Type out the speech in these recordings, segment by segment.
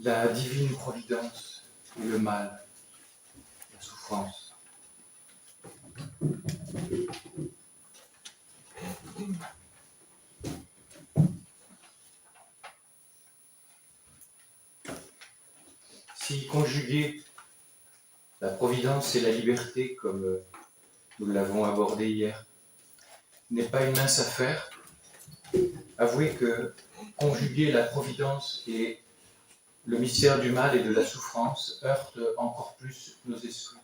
la divine providence et le mal, la souffrance. Si conjuguer la providence et la liberté, comme nous l'avons abordé hier, n'est pas une mince affaire, avouez que conjuguer la providence et le mystère du mal et de la souffrance heurte encore plus nos esprits.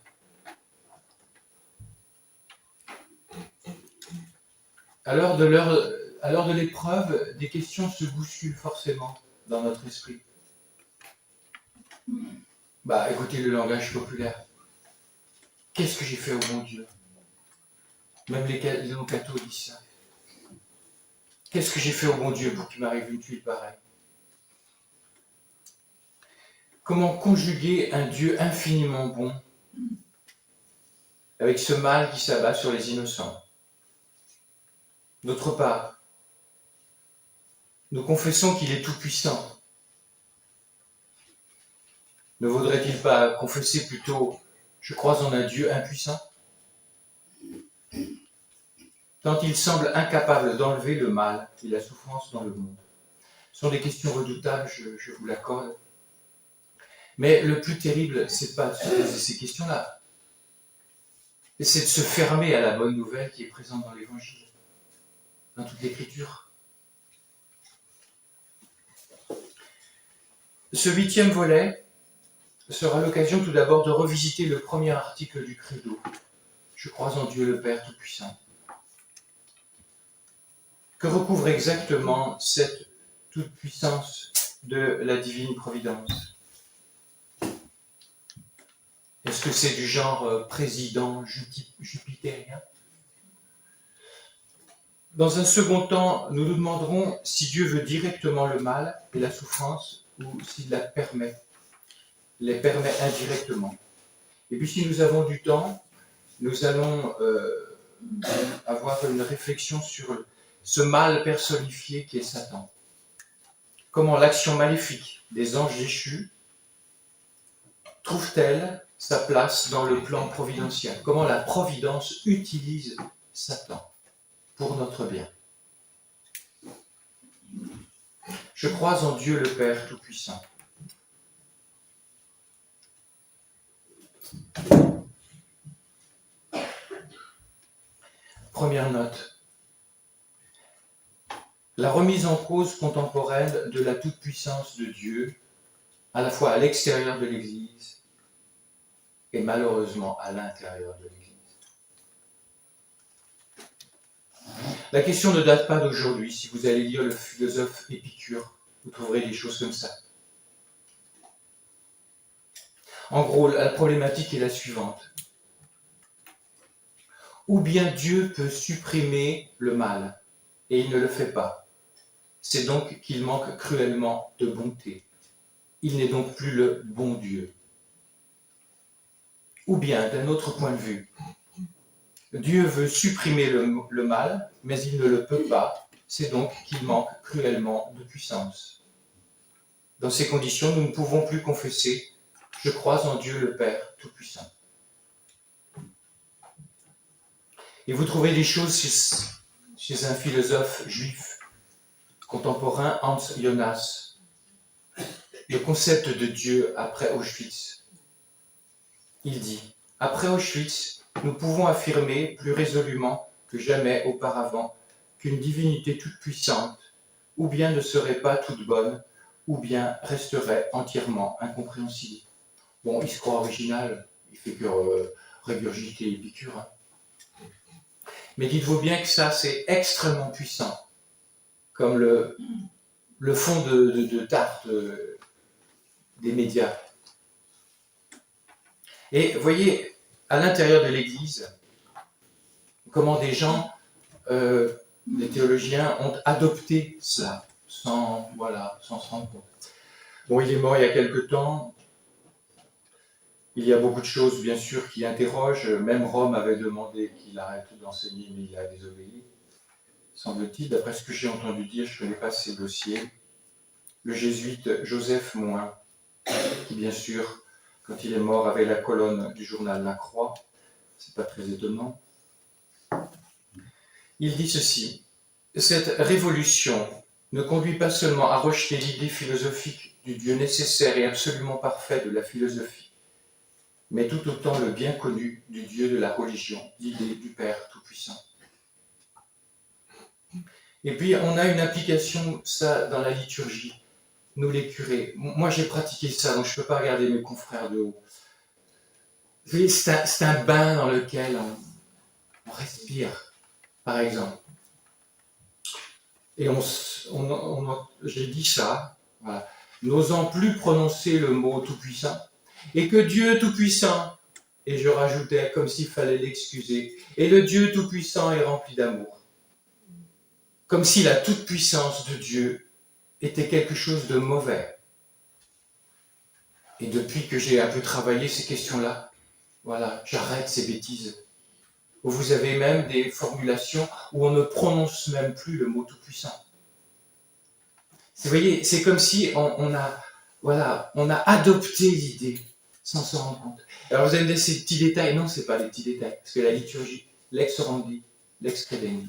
À l'heure de l'épreuve, des questions se bousculent forcément dans notre esprit. Écoutez le langage populaire. Qu'est-ce que j'ai fait au bon Dieu? Même les non-cathos disent ça. Qu'est-ce que j'ai fait au bon Dieu pour qu'il m'arrive une tuile pareille? Comment conjuguer un Dieu infiniment bon avec ce mal qui s'abat sur les innocents? D'autre part, nous confessons qu'il est tout-puissant. Ne vaudrait-il pas confesser plutôt « Je crois en un Dieu impuissant » ? Tant il semble incapable d'enlever le mal et la souffrance dans le monde. Ce sont des questions redoutables, je vous l'accorde. Mais le plus terrible, c'est pas de se poser ces questions-là. C'est de se fermer à la bonne nouvelle qui est présente dans l'Évangile, dans toute l'Écriture. Ce 8e volet sera l'occasion tout d'abord de revisiter le premier article du Credo. Je crois en Dieu le Père Tout-Puissant. Que recouvre exactement cette toute-puissance de la divine providence? Est-ce que c'est du genre président jupitérien? Dans un second temps, nous nous demanderons si Dieu veut directement le mal et la souffrance ou s'il les permet indirectement. Et puis si nous avons du temps, nous allons avoir une réflexion sur ce mal personnifié qui est Satan. Comment l'action maléfique des anges déchus trouve-t-elle sa place dans le plan providentiel? Comment la providence utilise Satan pour notre bien? Je crois en Dieu le Père Tout-Puissant. Première note. La remise en cause contemporaine de la toute-puissance de Dieu, à la fois à l'extérieur de l'Église et malheureusement à l'intérieur de l'Église. La question ne date pas d'aujourd'hui. Si vous allez lire le philosophe Épicure, vous trouverez des choses comme ça. En gros, la problématique est la suivante. Ou bien Dieu peut supprimer le mal, et il ne le fait pas. C'est donc qu'il manque cruellement de bonté. Il n'est donc plus le bon Dieu. Ou bien, d'un autre point de vue, Dieu veut supprimer le mal, mais il ne le peut pas. C'est donc qu'il manque cruellement de puissance. Dans ces conditions, nous ne pouvons plus confesser « Je crois en Dieu le Père Tout-Puissant ». Et vous trouvez des choses chez un philosophe juif contemporain, Hans Jonas, le concept de Dieu après Auschwitz. Il dit « Après Auschwitz, nous pouvons affirmer plus résolument que jamais auparavant qu'une divinité toute puissante ou bien ne serait pas toute bonne, ou bien resterait entièrement incompréhensible. » Bon, il se croit original, il fait que régurgiter Épicure. Hein. Mais dites-vous bien que ça, c'est extrêmement puissant, comme le fond de tarte des médias. Et vous voyez, à l'intérieur de l'Église, comment des gens, des théologiens, ont adopté cela, sans se rendre compte. Bon, il est mort il y a quelque temps. Il y a beaucoup de choses, bien sûr, qui interrogent. Même Rome avait demandé qu'il arrête d'enseigner, mais il a désobéi, semble-t-il. D'après ce que j'ai entendu dire, je ne connais pas ces dossiers. Le jésuite Joseph Moins qui bien sûr, quand il est mort, avait la colonne du journal La Croix. C'est pas très étonnant. Il dit ceci: cette révolution ne conduit pas seulement à rejeter l'idée philosophique du Dieu nécessaire et absolument parfait de la philosophie, mais tout autant le bien connu du Dieu de la religion, l'idée du Père Tout-Puissant. Et puis, on a une application, ça, dans la liturgie. Nous, les curés. Moi, j'ai pratiqué ça, donc je ne peux pas regarder mes confrères de haut. C'est un bain dans lequel on respire, par exemple. Et j'ai dit ça, voilà, n'osant plus prononcer le mot Tout-Puissant, et que Dieu Tout-Puissant, et je rajoutais comme s'il fallait l'excuser, et le Dieu Tout-Puissant est rempli d'amour. Comme si la toute-puissance de Dieu était quelque chose de mauvais. Et depuis que j'ai un peu travaillé ces questions-là, voilà, j'arrête ces bêtises. Où vous avez même des formulations où on ne prononce même plus le mot Tout-Puissant. Vous voyez, c'est comme si on a adopté l'idée sans s'en rendre compte. Alors vous allez me dire ces petits détails. Non, ce n'est pas des petits détails. Parce que la liturgie, lex orandi, lex credendi.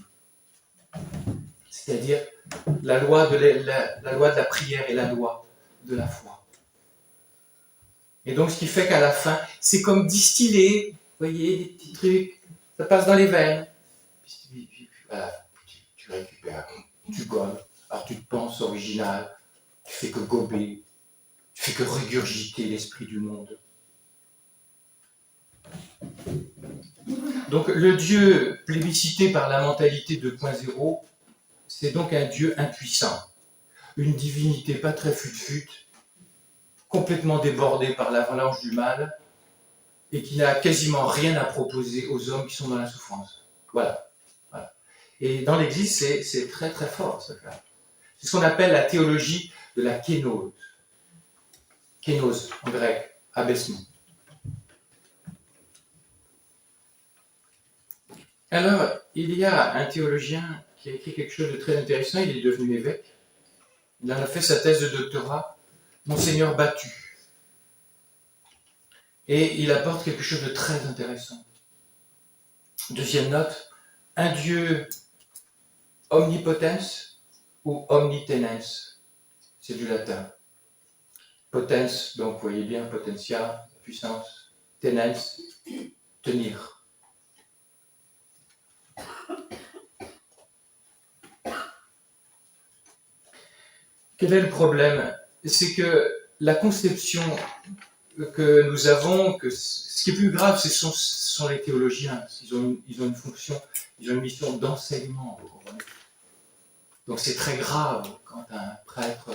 C'est-à-dire la loi de la prière et la loi de la foi. Et donc, ce qui fait qu'à la fin, c'est comme distiller, vous voyez, des petits trucs, ça passe dans les veines. Voilà, tu récupères, tu gommes, alors tu te penses original, tu fais que gober, tu fais que régurgiter l'esprit du monde. Donc, le Dieu plébiscité par la mentalité 2.0, c'est donc un Dieu impuissant, une divinité pas très fut-fut, complètement débordée par l'avalanche du mal, et qui n'a quasiment rien à proposer aux hommes qui sont dans la souffrance. Voilà. Et dans l'Église, c'est très très fort, ce cas. C'est ce qu'on appelle la théologie de la kénose. Kénose, en grec, abaissement. Alors, il y a un théologien qui a écrit quelque chose de très intéressant, il est devenu évêque. Il en a fait sa thèse de doctorat, Monseigneur Battu. Et il apporte quelque chose de très intéressant. Deuxième note, un Dieu omnipotens ou omnitenens, c'est du latin. Potens, donc vous voyez bien, potentia, puissance, tenens, tenir. Quel est le problème? C'est que la conception que nous avons, que ce qui est plus grave, ce sont les théologiens. Ils ont une fonction, ils ont une mission d'enseignement. Donc c'est très grave quand un prêtre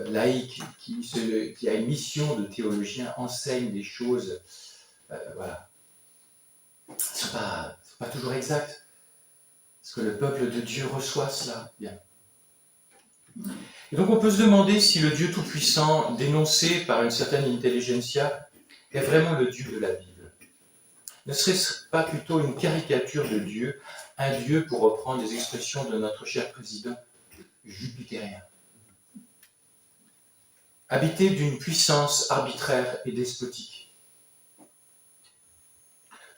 laïque qui a une mission de théologien enseigne des choses, voilà, qui ne sont pas toujours exactes. Parce que le peuple de Dieu reçoit cela bien. Et donc on peut se demander si le Dieu Tout-Puissant, dénoncé par une certaine intelligentsia, est vraiment le Dieu de la Bible. Ne serait-ce pas plutôt une caricature de Dieu, un Dieu, pour reprendre les expressions de notre cher président, jupitérien, habité d'une puissance arbitraire et despotique.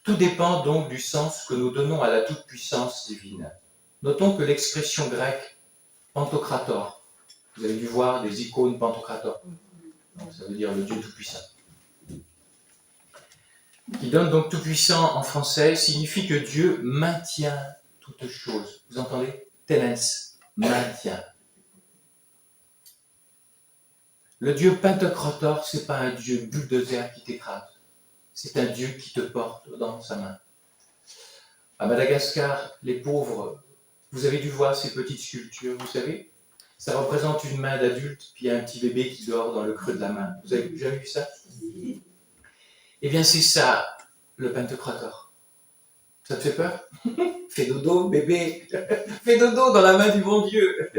Tout dépend donc du sens que nous donnons à la toute-puissance divine. Notons que l'expression grecque pantocrator, vous avez dû voir des icônes pantocrator, donc ça veut dire le Dieu tout-puissant, qui donne donc tout-puissant en français, signifie que Dieu maintient toutes choses. Vous entendez? Tenens, maintient. Le Dieu pantocrator, ce n'est pas un Dieu bulldozer qui t'écrase, c'est un Dieu qui te porte dans sa main. À Madagascar, les pauvres, vous avez dû voir ces petites sculptures, vous savez, ça représente une main d'adulte, puis un petit bébé qui dort dans le creux de la main. Vous avez jamais vu ça? Eh bien, c'est ça, le pantocrator. Ça te fait peur? Fais dodo, bébé. Fais dodo dans la main du bon Dieu.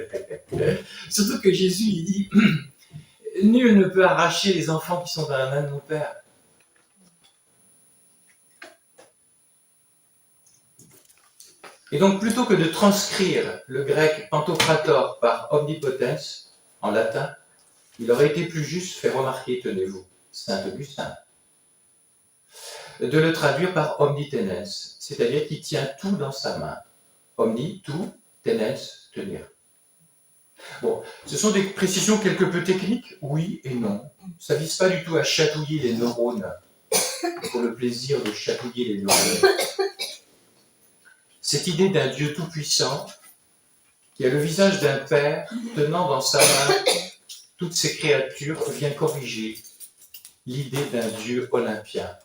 Surtout que Jésus, il dit, nul ne peut arracher les enfants qui sont dans la main de mon Père. Et donc, plutôt que de transcrire le grec pantocrator par omnipotens, en latin, Il aurait été plus juste, fait remarquer, tenez-vous, Saint Augustin, de le traduire par omnitenens, c'est-à-dire qu'il tient tout dans sa main. Omni, tout, tenens, tenir. Bon, ce sont des précisions quelque peu techniques, oui et non. Ça ne vise pas du tout à chatouiller les neurones, pour le plaisir de chatouiller les neurones. Cette idée d'un Dieu tout-puissant, qui a le visage d'un père tenant dans sa main toutes ses créatures, vient corriger l'idée d'un Dieu olympien,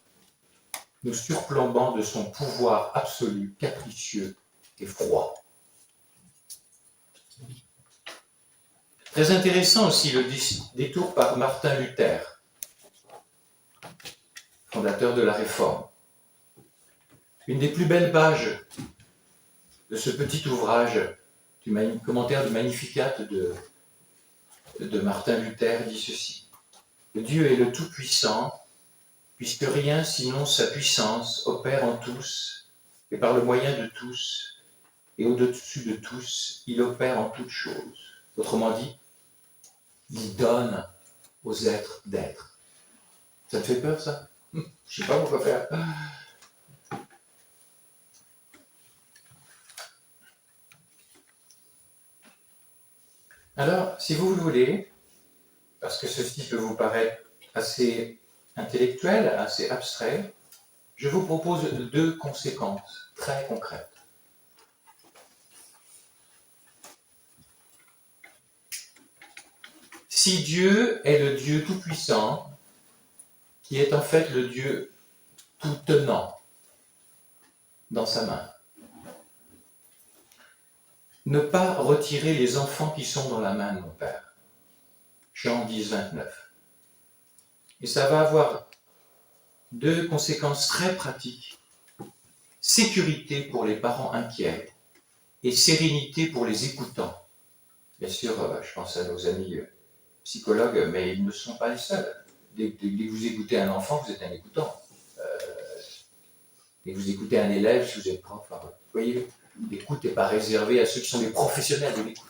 nous surplombant de son pouvoir absolu, capricieux et froid. Très intéressant aussi le détour par Martin Luther, fondateur de la Réforme. Une des plus belles pages de ce petit ouvrage, du commentaire du Magnificat de Martin Luther, dit ceci. Dieu est le Tout-Puissant, puisque rien sinon sa puissance opère en tous, et par le moyen de tous, et au-dessus de tous, il opère en toutes choses. Autrement dit, il donne aux êtres d'être. Ça te fait peur, ça? Je ne sais pas pourquoi faire. Alors, si vous le voulez, parce que ceci peut vous paraître assez intellectuel, assez abstrait, je vous propose deux conséquences très concrètes. Si Dieu est le Dieu tout-puissant, qui est en fait le Dieu tout-tenant dans sa main, ne pas retirer les enfants qui sont dans la main de mon Père. Jean 10, 29. Et ça va avoir deux conséquences très pratiques. Sécurité pour les parents inquiets et sérénité pour les écoutants. Bien sûr, je pense à nos amis psychologues, mais ils ne sont pas les seuls. Dès que vous écoutez un enfant, vous êtes un écoutant. Dès que vous écoutez un élève, si vous êtes prof, vous voyez, l'écoute n'est pas réservée à ceux qui sont des professionnels de l'écoute.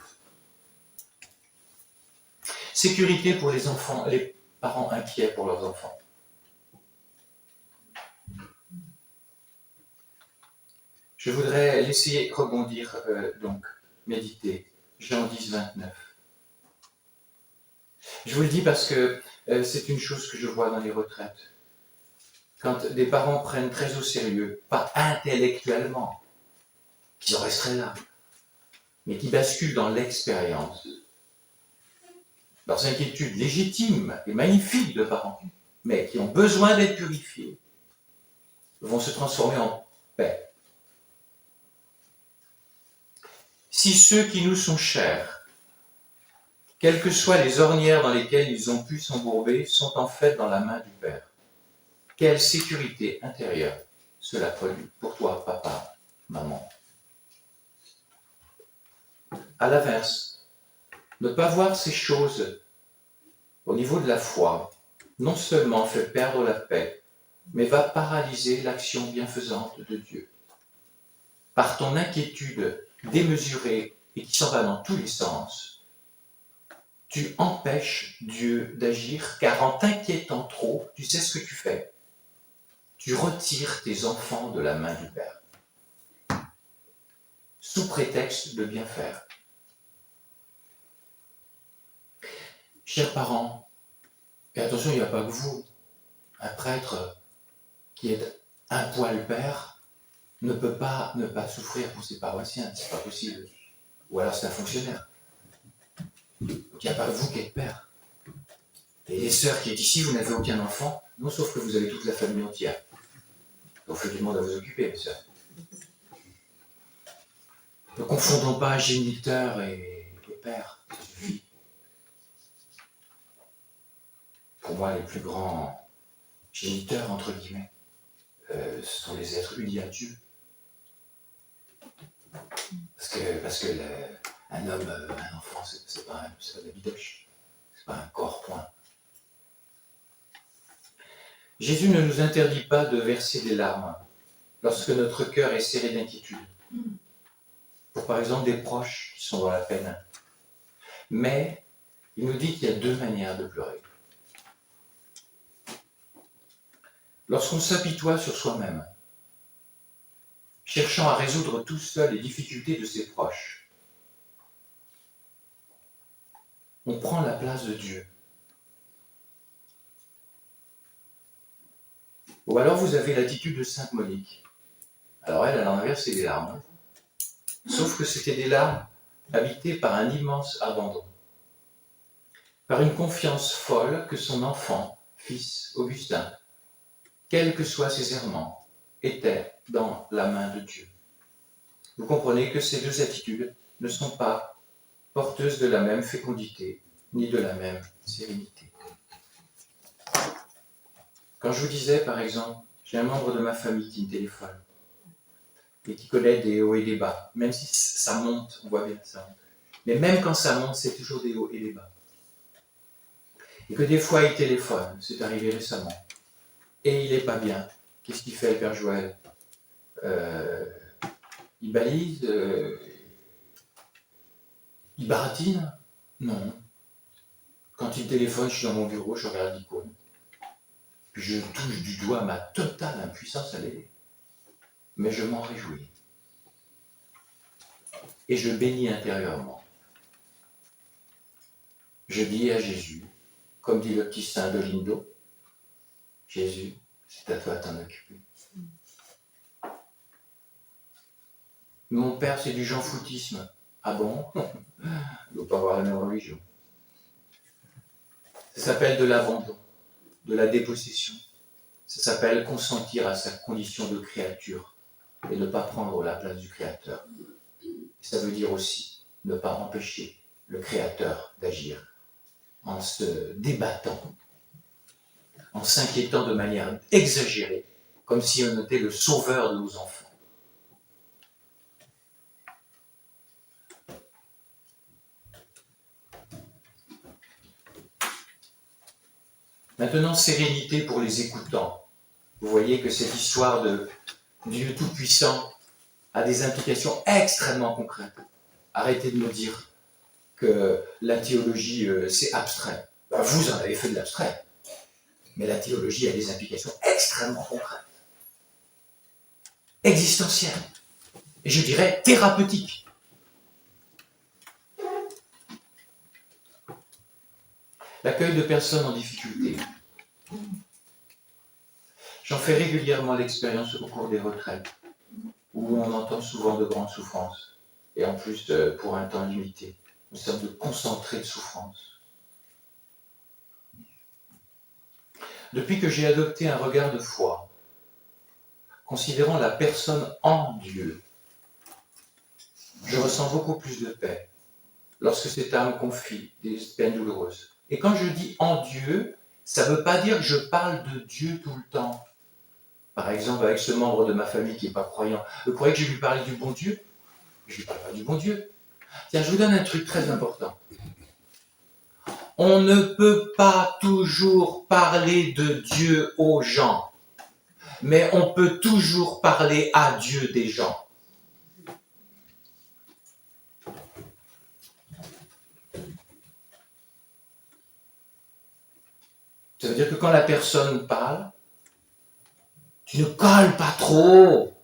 Sécurité pour les enfants, les parents inquiets pour leurs enfants. Je voudrais laisser rebondir, donc, méditer. Jean 10, 29. Je vous le dis parce que c'est une chose que je vois dans les retraites. Quand des parents prennent très au sérieux, pas intellectuellement, qu'ils en resteraient là, mais qui basculent dans l'expérience, leurs inquiétudes légitimes et magnifiques de parents, mais qui ont besoin d'être purifiés, vont se transformer en paix. Si ceux qui nous sont chers, quelles que soient les ornières dans lesquelles ils ont pu s'embourber, sont en fait dans la main du Père, quelle sécurité intérieure cela produit pour toi, papa, maman. À l'inverse, ne pas voir ces choses au niveau de la foi, non seulement fait perdre la paix, mais va paralyser l'action bienfaisante de Dieu. Par ton inquiétude démesurée et qui s'en va dans tous les sens, tu empêches Dieu d'agir, car en t'inquiétant trop, tu sais ce que tu fais. Tu retires tes enfants de la main du Père, sous prétexte de bien faire. Chers parents, et attention, il n'y a pas que vous, un prêtre qui est un poil père ne peut pas ne pas souffrir pour ses paroissiens, c'est pas possible. Ou alors c'est un fonctionnaire. Donc il n'y a pas que vous qui êtes père. Et les sœurs qui êtes ici, vous n'avez aucun enfant, non sauf que vous avez toute la famille entière. Donc il faut du monde à vous occuper, mes sœurs. Ne confondons pas géniteur et père, ça suffit. Pour moi, les plus grands géniteurs, entre guillemets, ce sont les êtres unis à Dieu. Parce que un homme, un enfant, c'est pas de la bidoche. C'est pas un corps, point. Jésus ne nous interdit pas de verser des larmes lorsque notre cœur est serré d'inquiétude. Pour par exemple des proches qui sont dans la peine. Mais il nous dit qu'il y a deux manières de pleurer. Lorsqu'on s'apitoie sur soi-même, cherchant à résoudre tout seul les difficultés de ses proches, on prend la place de Dieu. Ou alors vous avez l'attitude de Sainte Monique. Alors elle a inversé des larmes. Sauf que c'était des larmes habitées par un immense abandon. Par une confiance folle que son enfant, fils Augustin, quels que soient ses errements, était dans la main de Dieu. Vous comprenez que ces deux attitudes ne sont pas porteuses de la même fécondité, ni de la même sérénité. Quand je vous disais, par exemple, j'ai un membre de ma famille qui me téléphone et qui connaît des hauts et des bas, même si ça monte, on voit bien ça monte. Mais même quand ça monte, c'est toujours des hauts et des bas. Et que des fois, il téléphone, c'est arrivé récemment, et il n'est pas bien. Qu'est-ce qu'il fait, le Père Joël? Il balise, il baratine? Non. Quand il téléphone, je suis dans mon bureau, je regarde l'icône. Puis je touche du doigt ma totale impuissance à l'aider. Mais je m'en réjouis. Et je bénis intérieurement. Je dis à Jésus, comme dit le petit saint de Lindo, Jésus, c'est à toi de t'en occuper. Mon père, c'est du jean-foutisme. Ah bon? Il ne doit pas avoir la même religion. Ça s'appelle de l'abandon, de la dépossession. Ça s'appelle consentir à sa condition de créature et ne pas prendre la place du Créateur. Et ça veut dire aussi ne pas empêcher le Créateur d'agir en se débattant, en s'inquiétant de manière exagérée, comme si on était le sauveur de nos enfants. Maintenant, sérénité pour les écoutants. Vous voyez que cette histoire de Dieu Tout-Puissant a des implications extrêmement concrètes. Arrêtez de me dire que la théologie, c'est abstrait. Ben, vous en avez fait de l'abstrait. Mais la théologie a des implications extrêmement concrètes. Existentielles. Et je dirais thérapeutiques. L'accueil de personnes en difficulté. J'en fais régulièrement l'expérience au cours des retraites, où on entend souvent de grandes souffrances, et en plus pour un temps limité, une sorte de concentré de souffrance. Depuis que j'ai adopté un regard de foi, considérant la personne en Dieu, je ressens beaucoup plus de paix lorsque cette âme confie des peines douloureuses. Et quand je dis en Dieu, ça ne veut pas dire que je parle de Dieu tout le temps. Par exemple, avec ce membre de ma famille qui n'est pas croyant, vous croyez que je vais lui parler du bon Dieu? Je ne lui parle pas du bon Dieu. Tiens, je vous donne un truc très important. On ne peut pas toujours parler de Dieu aux gens, mais on peut toujours parler à Dieu des gens. Ça veut dire que quand la personne parle, tu ne colles pas trop.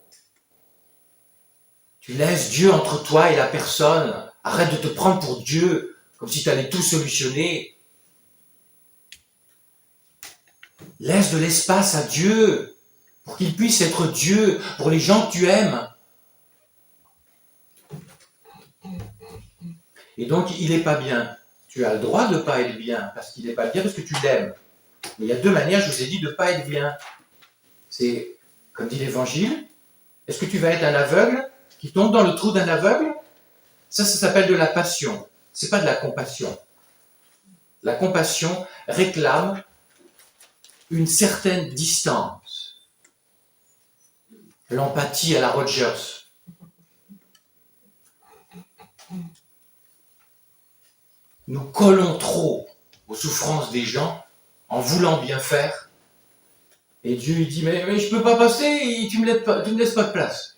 Tu laisses Dieu entre toi et la personne. Arrête de te prendre pour Dieu, comme si tu allais tout solutionner. Laisse de l'espace à Dieu, pour qu'il puisse être Dieu pour les gens que tu aimes. Et donc, il n'est pas bien. Tu as le droit de ne pas être bien, parce qu'il n'est pas bien, parce que tu l'aimes. Mais il y a deux manières, je vous ai dit, de ne pas être bien. C'est, comme dit l'Évangile, est-ce que tu vas être un aveugle qui tombe dans le trou d'un aveugle? Ça s'appelle de la passion. C'est pas de la compassion. La compassion réclame une certaine distance. L'empathie à la Rogers. Nous collons trop aux souffrances des gens en voulant bien faire. Et Dieu dit, mais je ne peux pas passer, tu me laisses pas de place.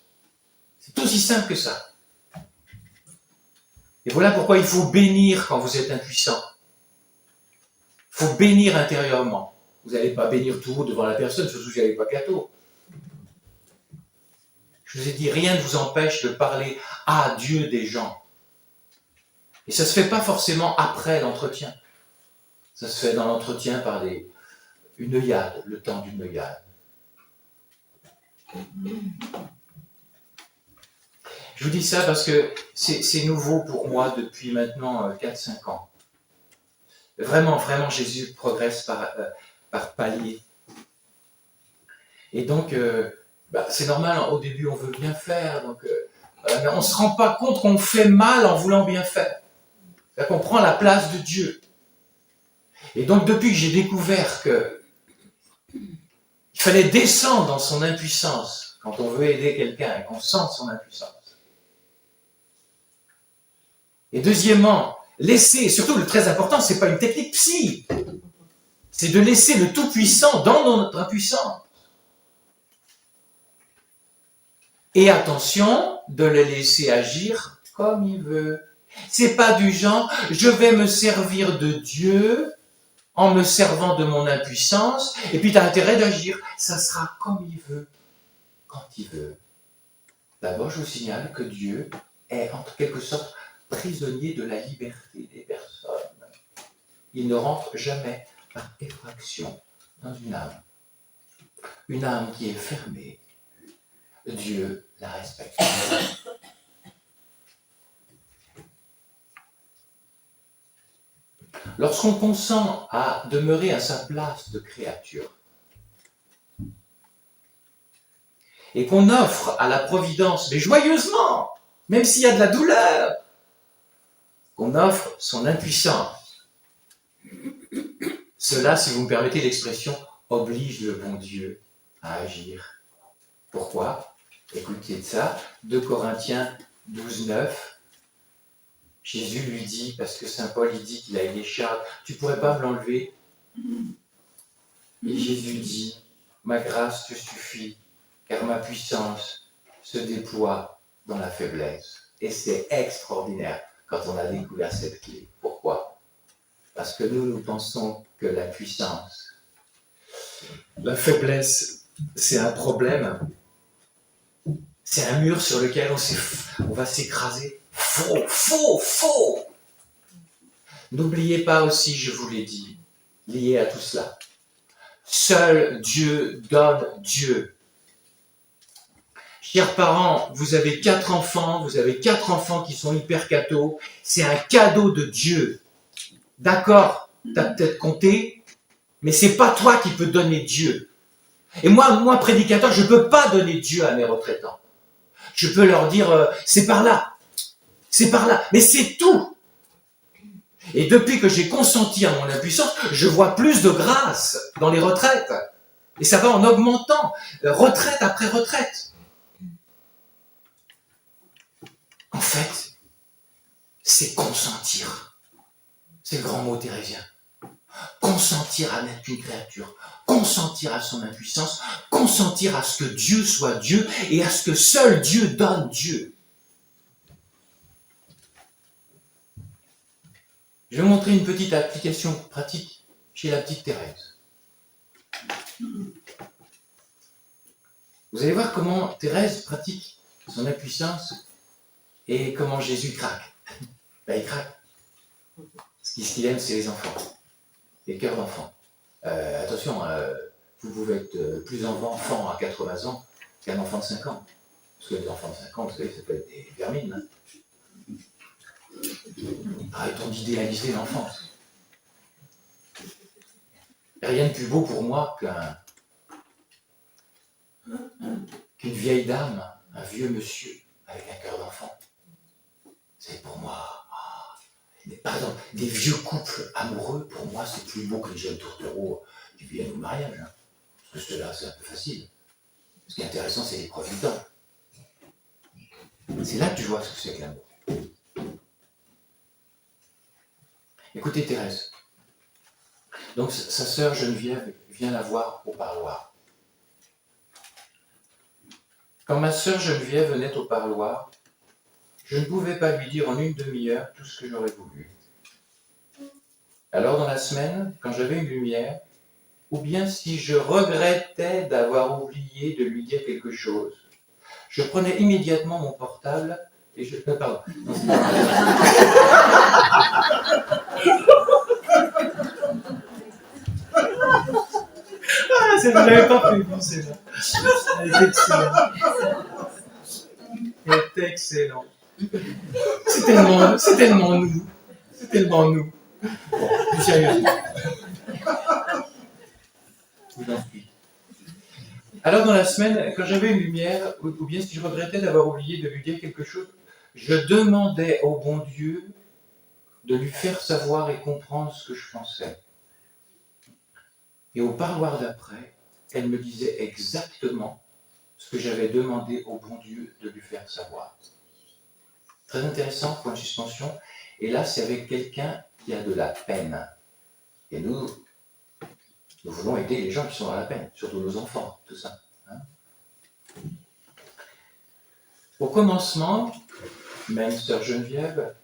C'est aussi simple que ça. Et voilà pourquoi il faut bénir quand vous êtes impuissant. Il faut bénir intérieurement. Vous n'allez pas bénir tout haut devant la personne, surtout si vous n'avez pas gâteau. Je vous ai dit, rien ne vous empêche de parler à Dieu des gens. Et ça ne se fait pas forcément après l'entretien. Ça se fait dans l'entretien par une œillade, le temps d'une œillade. Je vous dis ça parce que c'est nouveau pour moi depuis maintenant 4-5 ans. Vraiment, vraiment, Jésus progresse par palier. Et donc, c'est normal, au début, on veut bien faire, donc, mais on ne se rend pas compte qu'on fait mal en voulant bien faire. C'est-à-dire qu'on prend la place de Dieu. Et donc, depuis que j'ai découvert qu'il fallait descendre dans son impuissance quand on veut aider quelqu'un et qu'on sent son impuissance. Et deuxièmement, laisser, surtout le très important, c'est pas une technique psy, c'est de laisser le Tout-Puissant dans notre impuissance. Et attention, de le laisser agir comme il veut. C'est pas du genre, je vais me servir de Dieu en me servant de mon impuissance, et puis tu as intérêt d'agir. Ça sera comme il veut, quand il veut. D'abord, je vous signale que Dieu est en quelque sorte prisonnier de la liberté des personnes. Il ne rentre jamais par effraction dans une âme. Une âme qui est fermée, Dieu la respecte. Lorsqu'on consent à demeurer à sa place de créature et qu'on offre à la providence, mais joyeusement, même s'il y a de la douleur, qu'on offre son impuissance, cela, si vous me permettez l'expression, oblige le bon Dieu à agir. Pourquoi ? Écoutez ça, 2 Corinthiens 12, 9. Jésus lui dit, parce que Saint Paul il dit qu'il a une écharpe, tu ne pourrais pas me l'enlever ? Et Jésus dit, ma grâce te suffit, car ma puissance se déploie dans la faiblesse. Et c'est extraordinaire quand on a découvert cette clé. Pourquoi ? Parce que nous pensons que la puissance, la faiblesse, c'est un problème. C'est un mur sur lequel on va s'écraser. Faux, faux, faux. N'oubliez pas aussi, je vous l'ai dit, lié à tout cela, seul Dieu donne Dieu. Chers parents, vous avez 4 enfants qui sont hyper cathos, c'est un cadeau de Dieu. D'accord, tu as peut-être compté, mais c'est pas toi qui peux donner Dieu. Et moi, prédicateur, je peux pas donner Dieu à mes retraitants. Je peux leur dire, c'est par là, mais c'est tout. Et depuis que j'ai consenti à mon impuissance, je vois plus de grâce dans les retraites. Et ça va en augmentant, retraite après retraite. En fait, c'est consentir. C'est le grand mot thérésien. Consentir à n'être qu'une créature, consentir à son impuissance, consentir à ce que Dieu soit Dieu et à ce que seul Dieu donne Dieu. Je vais vous montrer une petite application pratique chez la petite Thérèse. Vous allez voir comment Thérèse pratique son impuissance et comment Jésus craque. Il craque. Ce qu'il aime, c'est les enfants, les cœurs d'enfants. Attention, vous pouvez être plus enfant à 80 ans qu'un enfant de 5 ans. Parce que les enfants de 5 ans, vous savez, ça peut être des vermines. Hein. Arrêtons d'idéaliser l'enfance. Rien de plus beau pour moi qu'une vieille dame, un vieux monsieur avec un cœur d'enfant. C'est pour moi... Pardon, des vieux couples amoureux, pour moi, c'est plus beau que les jeunes tourtereaux qui viennent au mariage. Hein. Parce que ceux-là, c'est un peu facile. Ce qui est intéressant, c'est les preuves du temps. C'est là que tu vois ce que c'est que l'amour. Écoutez Thérèse. Donc sa sœur Geneviève vient la voir au parloir. Quand ma sœur Geneviève venait au parloir, je ne pouvais pas lui dire en une demi-heure tout ce que j'aurais voulu. Alors dans la semaine, quand j'avais une lumière, ou bien si je regrettais d'avoir oublié de lui dire quelque chose, je prenais immédiatement mon portable et je... pardon. Non, c'est pas ah, je n'avais pas prévu, c'est là. Elle est excellente. Elle est excellente. C'est tellement nous. C'est tellement nous. Bon, plus sérieusement. Vous en prie. Alors dans la semaine, quand j'avais une lumière, ou bien si je regrettais d'avoir oublié de lui dire quelque chose, je demandais au bon Dieu de lui faire savoir et comprendre ce que je pensais. Et au parloir d'après, elle me disait exactement ce que j'avais demandé au bon Dieu de lui faire savoir. Très intéressant, point de suspension. Et là, c'est avec quelqu'un qui a de la peine. Et nous voulons aider les gens qui sont dans la peine, surtout nos enfants, tout ça. Hein. Au commencement, même sœur Geneviève,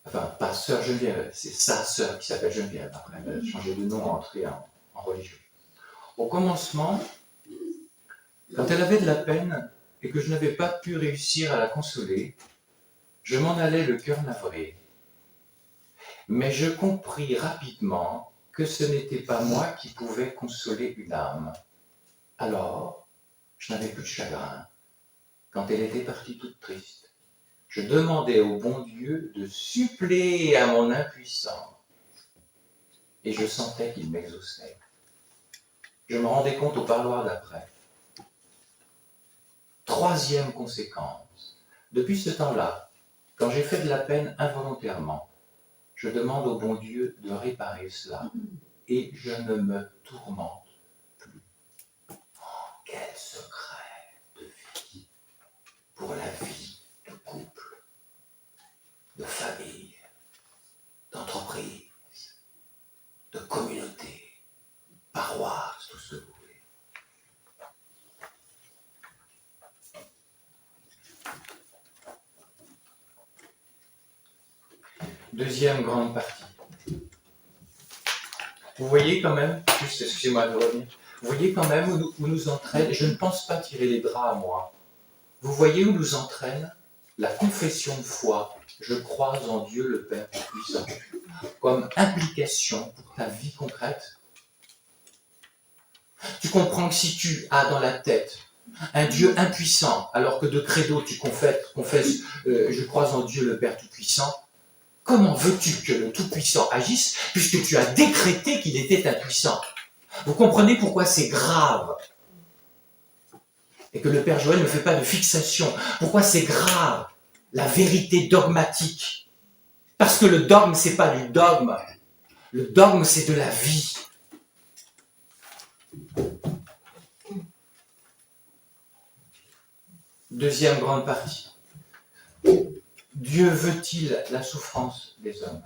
enfin, pas sœur Geneviève, c'est sa sœur qui s'appelle Geneviève, après elle a changé de nom, entrée en religion. Au commencement, quand elle avait de la peine et que je n'avais pas pu réussir à la consoler, je m'en allais le cœur navré. Mais je compris rapidement que ce n'était pas moi qui pouvais consoler une âme. Alors, je n'avais plus de chagrin. Quand elle était partie toute triste, je demandais au bon Dieu de suppléer à mon impuissance. Et je sentais qu'il m'exauçait. Je me rendais compte au parloir d'après. Troisième conséquence. Depuis ce temps-là, quand j'ai fait de la peine involontairement, je demande au bon Dieu de réparer cela. Et je ne me tourmente plus. Quel secret de vie pour la vie de couple, de famille, d'entreprise, de communauté, paroisse, tout ce que vous voulez. Deuxième grande partie. Vous voyez quand même, juste excusez-moi de revenir, vous voyez quand même où nous entraîne, et je ne pense pas tirer les draps à moi, vous voyez où nous entraîne la confession de foi, je crois en Dieu le Père Tout-Puissant, comme implication pour ta vie concrète. Tu comprends que si tu as dans la tête un Dieu impuissant, alors que de credo tu confesses je crois en Dieu le Père Tout-Puissant, comment veux-tu que le Tout-Puissant agisse puisque tu as décrété qu'il était impuissant? Vous comprenez pourquoi c'est grave et que le Père Joël ne fait pas de fixation. Pourquoi c'est grave la vérité dogmatique? Parce que le dogme, c'est pas du dogme. Le dogme, c'est de la vie. Deuxième grande partie. Dieu veut-il la souffrance des hommes?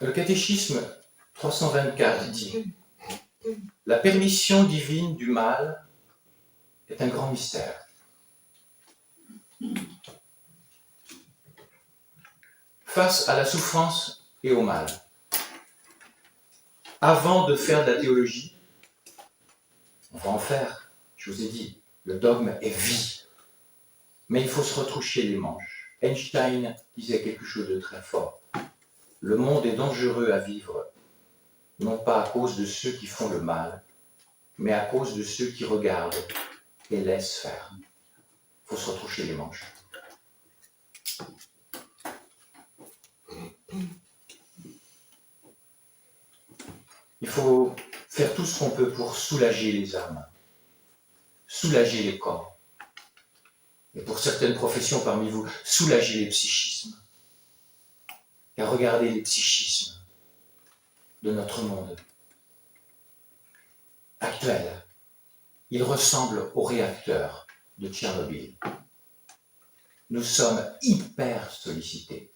Le catéchisme 324 dit « La permission divine du mal est un grand mystère. Face à la souffrance et au mal, avant de faire de la théologie, on va en faire, je vous ai dit, le dogme est vie. Mais il faut se retroucher les manches. Einstein disait quelque chose de très fort. Le monde est dangereux à vivre, non pas à cause de ceux qui font le mal, mais à cause de ceux qui regardent et laissent faire. Il faut se retroucher les manches. Il faut faire tout ce qu'on peut pour soulager les âmes, soulager les corps. Et pour certaines professions parmi vous, soulager les psychismes. Car regardez les psychismes de notre monde actuel. Ils ressemblent aux réacteurs de Tchernobyl. Nous sommes hyper sollicités.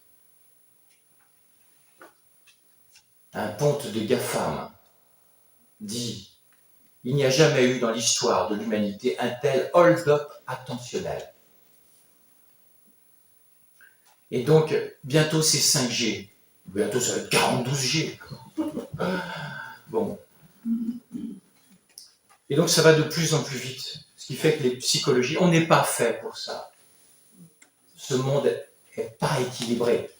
Un ponte de GAFAM dit Il n'y a jamais eu dans l'histoire de l'humanité un tel hold-up attentionnel. Et donc, bientôt c'est 5G. Bientôt ça va être 42G. Bon. Et donc ça va de plus en plus vite. Ce qui fait que les psychologies, on n'est pas fait pour ça. Ce monde n'est pas équilibré.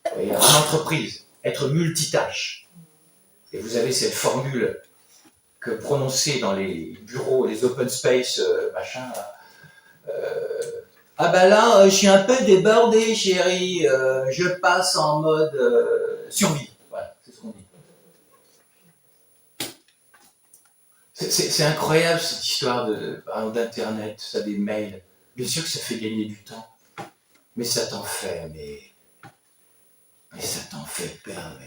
Vous voyez, en entreprise, être multitâche. Et vous avez cette formule que prononcée dans les bureaux, les open space, machin, là. Ah ben là, je suis un peu débordé, chérie. Je passe en mode survie. Voilà, c'est ce qu'on dit. C'est incroyable cette histoire d'Internet, ça, des mails. Bien sûr que ça fait gagner du temps. Mais ça t'en fait, mais ça t'en fait perdre.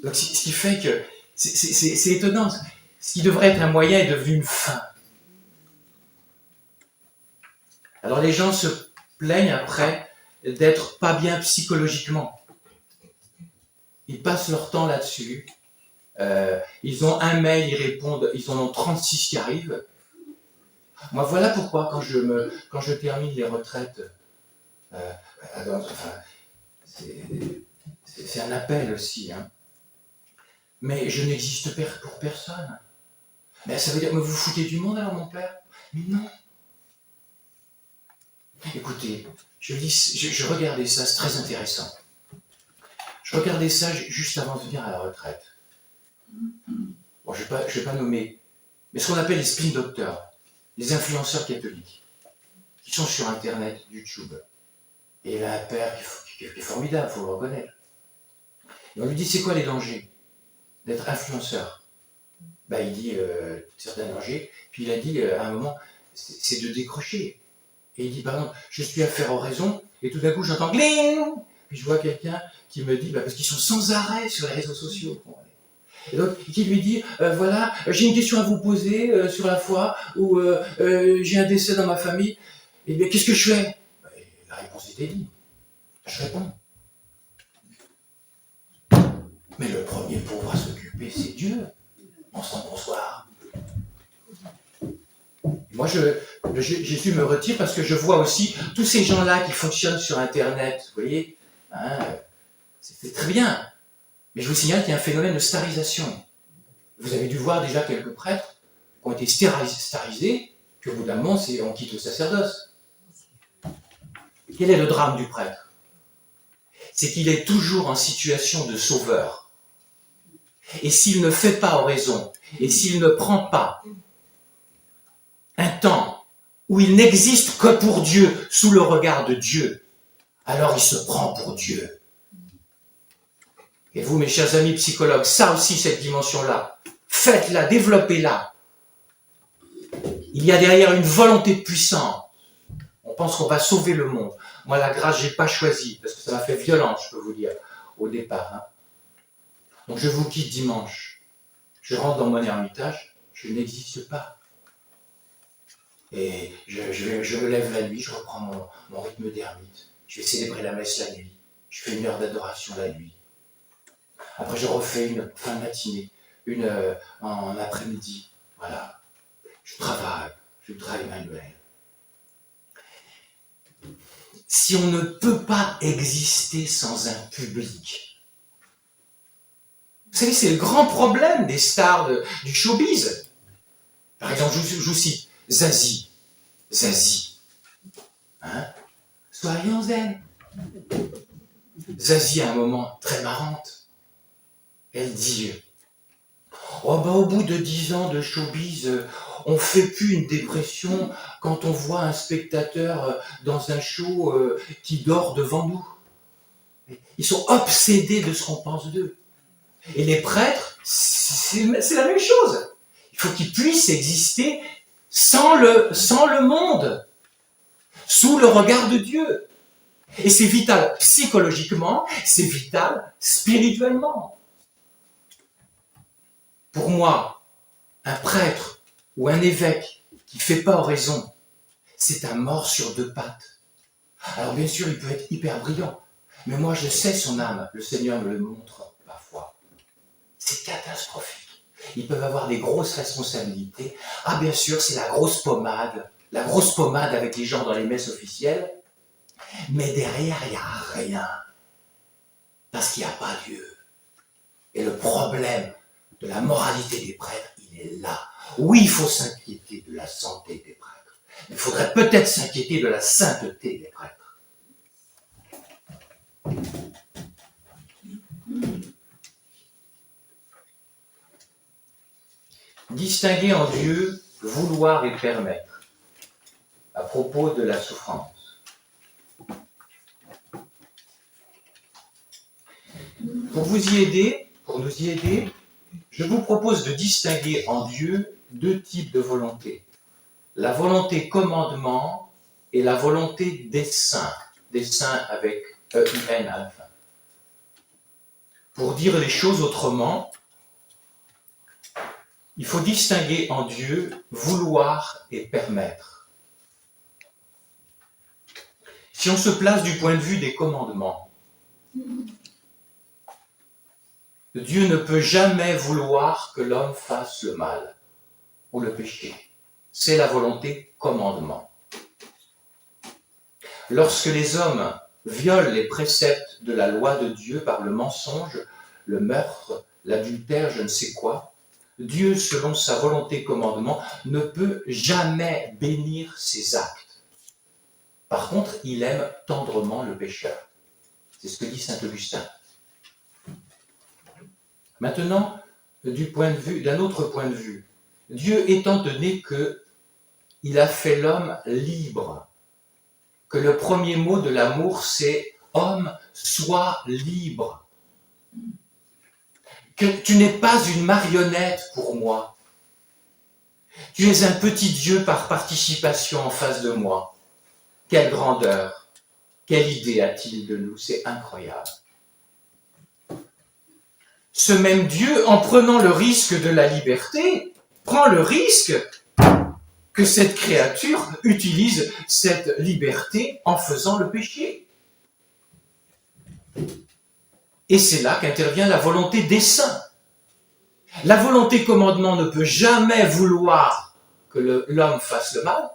Donc ce qui fait que c'est étonnant. Ce qui devrait être un moyen est devenu une fin. Alors les gens se plaignent après d'être pas bien psychologiquement. Ils passent leur temps là-dessus. Ils ont un mail, ils répondent, ils en ont 36 qui arrivent. Moi, voilà pourquoi quand je termine les retraites, c'est un appel aussi, hein. Mais je n'existe pour personne. Mais ça veut dire, mais vous foutez du monde alors, mon père? Mais non. Écoutez, je regardais ça, c'est très intéressant. Je regardais ça juste avant de venir à la retraite. Bon, je vais pas nommer, mais ce qu'on appelle les spin doctors, les influenceurs catholiques, qui sont sur Internet, YouTube. Et il a un père qui est formidable, il faut le reconnaître. Et on lui dit, c'est quoi les dangers d'être influenceur? Ben, il dit certains dangers, puis il a dit à un moment, c'est de décrocher. Et il dit, par exemple, je suis à faire oraison, et tout d'un coup j'entends gling, puis je vois quelqu'un qui me dit, parce qu'ils sont sans arrêt sur les réseaux sociaux. Et donc, qui lui dit, voilà, j'ai une question à vous poser sur la foi, ou j'ai un décès dans ma famille, et bien qu'est-ce que je fais? La réponse était dit. Je réponds. Mais le premier pauvre à s'occuper, c'est Dieu. On se rend bonsoir. Moi, Jésus me retire parce que je vois aussi tous ces gens-là qui fonctionnent sur Internet, vous voyez, hein, c'est très bien. Mais je vous signale qu'il y a un phénomène de starisation. Vous avez dû voir déjà quelques prêtres qui ont été starisés, puis au bout d'un moment, on quitte le sacerdoce. Quel est le drame du prêtre? C'est qu'il est toujours en situation de sauveur. Et s'il ne fait pas oraison, et s'il ne prend pas un temps où il n'existe que pour Dieu, sous le regard de Dieu, alors il se prend pour Dieu. Et vous, mes chers amis psychologues, ça aussi, cette dimension-là, faites-la, développez-la. Il y a derrière une volonté puissante. On pense qu'on va sauver le monde. Moi, la grâce, j'ai pas choisi, parce que ça m'a fait violence, je peux vous dire, au départ. Hein. Donc je vous quitte dimanche. Je rentre dans mon ermitage, je n'existe pas. Et je me lève la nuit, je reprends mon rythme d'ermite. Je vais célébrer la messe la nuit. Je fais une heure d'adoration la nuit. Après, je refais une fin de matinée, une en après-midi. Voilà. Je travaille manuel. Si on ne peut pas exister sans un public, vous savez, c'est le grand problème des stars du showbiz. Par exemple, je vous cite Zazie. Hein? Soyons zen. Zazie a un moment très marrante. Elle dit oh ben au bout de 10 ans de showbiz, on fait plus une dépression quand on voit un spectateur dans un show qui dort devant nous. Ils sont obsédés de ce qu'on pense d'eux. Et les prêtres, c'est la même chose. Il faut qu'ils puissent exister sans le monde, sous le regard de Dieu. Et c'est vital psychologiquement, c'est vital spirituellement. Pour moi, un prêtre ou un évêque qui ne fait pas oraison, c'est un mort sur deux pattes. Alors bien sûr, il peut être hyper brillant, mais moi je sais son âme, le Seigneur me le montre parfois. C'est catastrophique. Ils peuvent avoir des grosses responsabilités. Ah, bien sûr, c'est la grosse pommade avec les gens dans les messes officielles. Mais derrière, il n'y a rien. Parce qu'il n'y a pas Dieu. Et le problème de la moralité des prêtres, il est là. Oui, il faut s'inquiéter de la santé des prêtres. Il faudrait peut-être s'inquiéter de la sainteté des prêtres. Distinguer en Dieu, vouloir et permettre, à propos de la souffrance. Pour nous y aider, je vous propose de distinguer en Dieu deux types de volonté. La volonté commandement et la volonté dessein. Dessein avec E-I-N à la fin. Pour dire les choses autrement, il faut distinguer en Dieu vouloir et permettre. Si on se place du point de vue des commandements, Dieu ne peut jamais vouloir que l'homme fasse le mal ou le péché. C'est la volonté commandement. Lorsque les hommes violent les préceptes de la loi de Dieu par le mensonge, le meurtre, l'adultère, je ne sais quoi, Dieu, selon sa volonté commandement, ne peut jamais bénir ses actes. Par contre, il aime tendrement le pécheur. C'est ce que dit saint Augustin. Maintenant, d'un autre point de vue, Dieu étant donné qu'il a fait l'homme libre, que le premier mot de l'amour c'est « homme, sois libre ». Que tu n'es pas une marionnette pour moi. Tu es un petit Dieu par participation en face de moi. Quelle grandeur, quelle idée a-t-il de nous, c'est incroyable. Ce même Dieu, en prenant le risque de la liberté, prend le risque que cette créature utilise cette liberté en faisant le péché. Et c'est là qu'intervient la volonté dessein. La volonté commandement ne peut jamais vouloir que l'homme fasse le mal,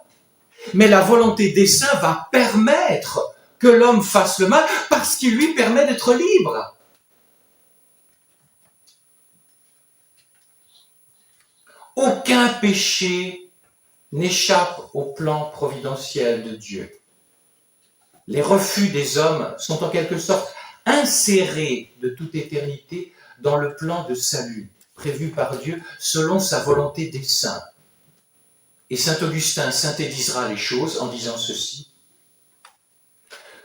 mais la volonté dessein va permettre que l'homme fasse le mal parce qu'il lui permet d'être libre. Aucun péché n'échappe au plan providentiel de Dieu. Les refus des hommes sont en quelque sorte insérés de toute éternité dans le plan de salut prévu par Dieu selon sa volonté des saints. Et saint Augustin synthétisera les choses en disant ceci.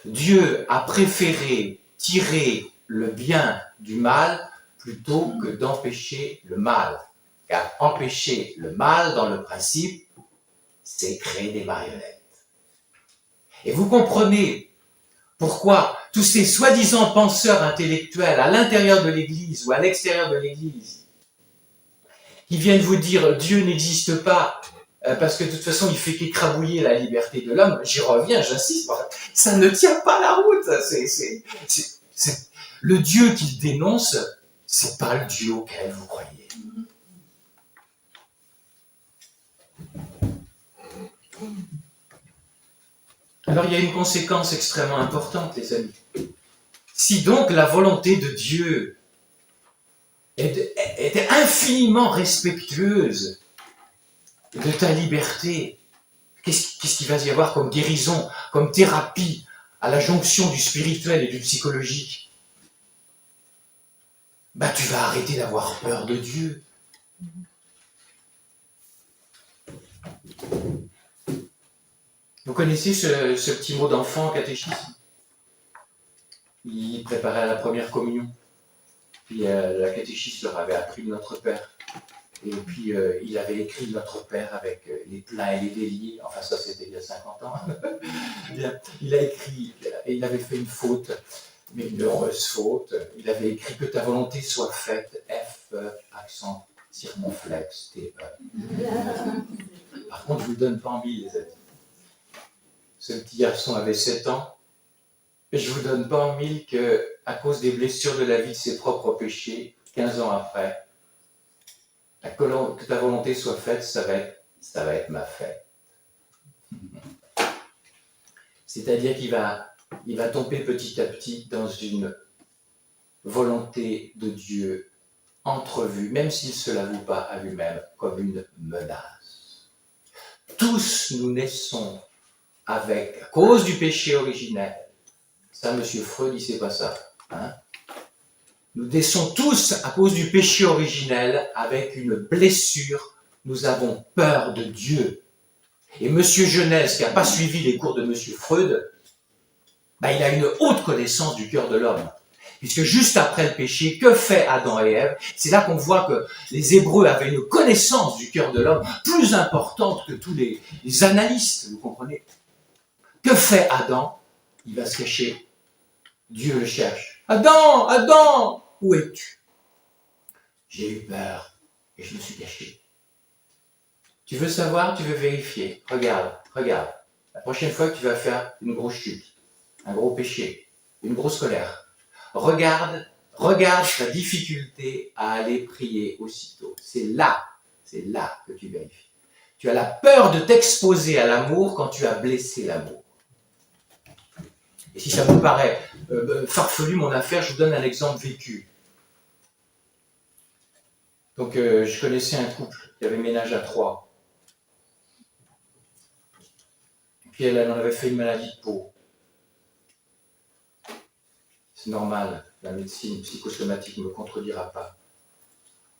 Dieu a préféré tirer le bien du mal plutôt que d'empêcher le mal. Car empêcher le mal, dans le principe, c'est créer des marionnettes. Et vous comprenez pourquoi tous ces soi-disant penseurs intellectuels à l'intérieur de l'Église ou à l'extérieur de l'Église, qui viennent vous dire Dieu n'existe pas parce que de toute façon il fait qu'écrabouiller la liberté de l'homme, j'y reviens, j'insiste, ça ne tient pas la route. Le Dieu qu'il dénonce, c'est pas le Dieu auquel vous croyez. Alors il y a une conséquence extrêmement importante, les amis. Si donc la volonté de Dieu était infiniment respectueuse de ta liberté, qu'est-ce qu'il va y avoir comme guérison, comme thérapie à la jonction du spirituel et du psychologique? Tu vas arrêter d'avoir peur de Dieu. Vous connaissez ce petit mot d'enfant en catéchisme? Il préparait à la première communion. Puis la catéchiste leur avait appris Notre Père. Et puis il avait écrit Notre Père avec les pleins et les déliés. Enfin ça c'était il y a 50 ans. Il a écrit, et il avait fait une faute, mais une heureuse faute. Il avait écrit que ta volonté soit faite, F, accent circonflexe, T, E. Par contre je ne vous donne pas en mille, les amis. Ce petit garçon avait 7 ans, et je ne vous donne pas en mille qu'à cause des blessures de la vie de ses propres péchés, 15 ans après, Que ta volonté soit faite, ça va être ma fête. C'est-à-dire il va tomber petit à petit dans une volonté de Dieu entrevue, même s'il ne se l'avoue pas à lui-même, comme une menace. Tous nous naissons avec, à cause du péché originel. Ça, M. Freud, il ne sait pas ça. Hein? Nous naissons tous, à cause du péché originel, avec une blessure. Nous avons peur de Dieu. Et M. Genèse, qui n'a pas suivi les cours de M. Freud, il a une haute connaissance du cœur de l'homme. Puisque juste après le péché, que fait Adam et Ève? C'est là qu'on voit que les Hébreux avaient une connaissance du cœur de l'homme plus importante que tous les analystes, vous comprenez? Que fait Adam? Il va se cacher. Dieu le cherche. Adam, Adam, où es-tu? J'ai eu peur et je me suis caché. Tu veux savoir, tu veux vérifier. Regarde. La prochaine fois que tu vas faire une grosse chute, un gros péché, une grosse colère, regarde ta difficulté à aller prier aussitôt. C'est là que tu vérifies. Tu as la peur de t'exposer à l'amour quand tu as blessé l'amour. Et si ça vous paraît farfelu mon affaire, je vous donne un exemple vécu. Donc je connaissais un couple qui avait ménage à 3. Puis elle en avait fait une maladie de peau. C'est normal, la médecine psychosomatique ne me contredira pas.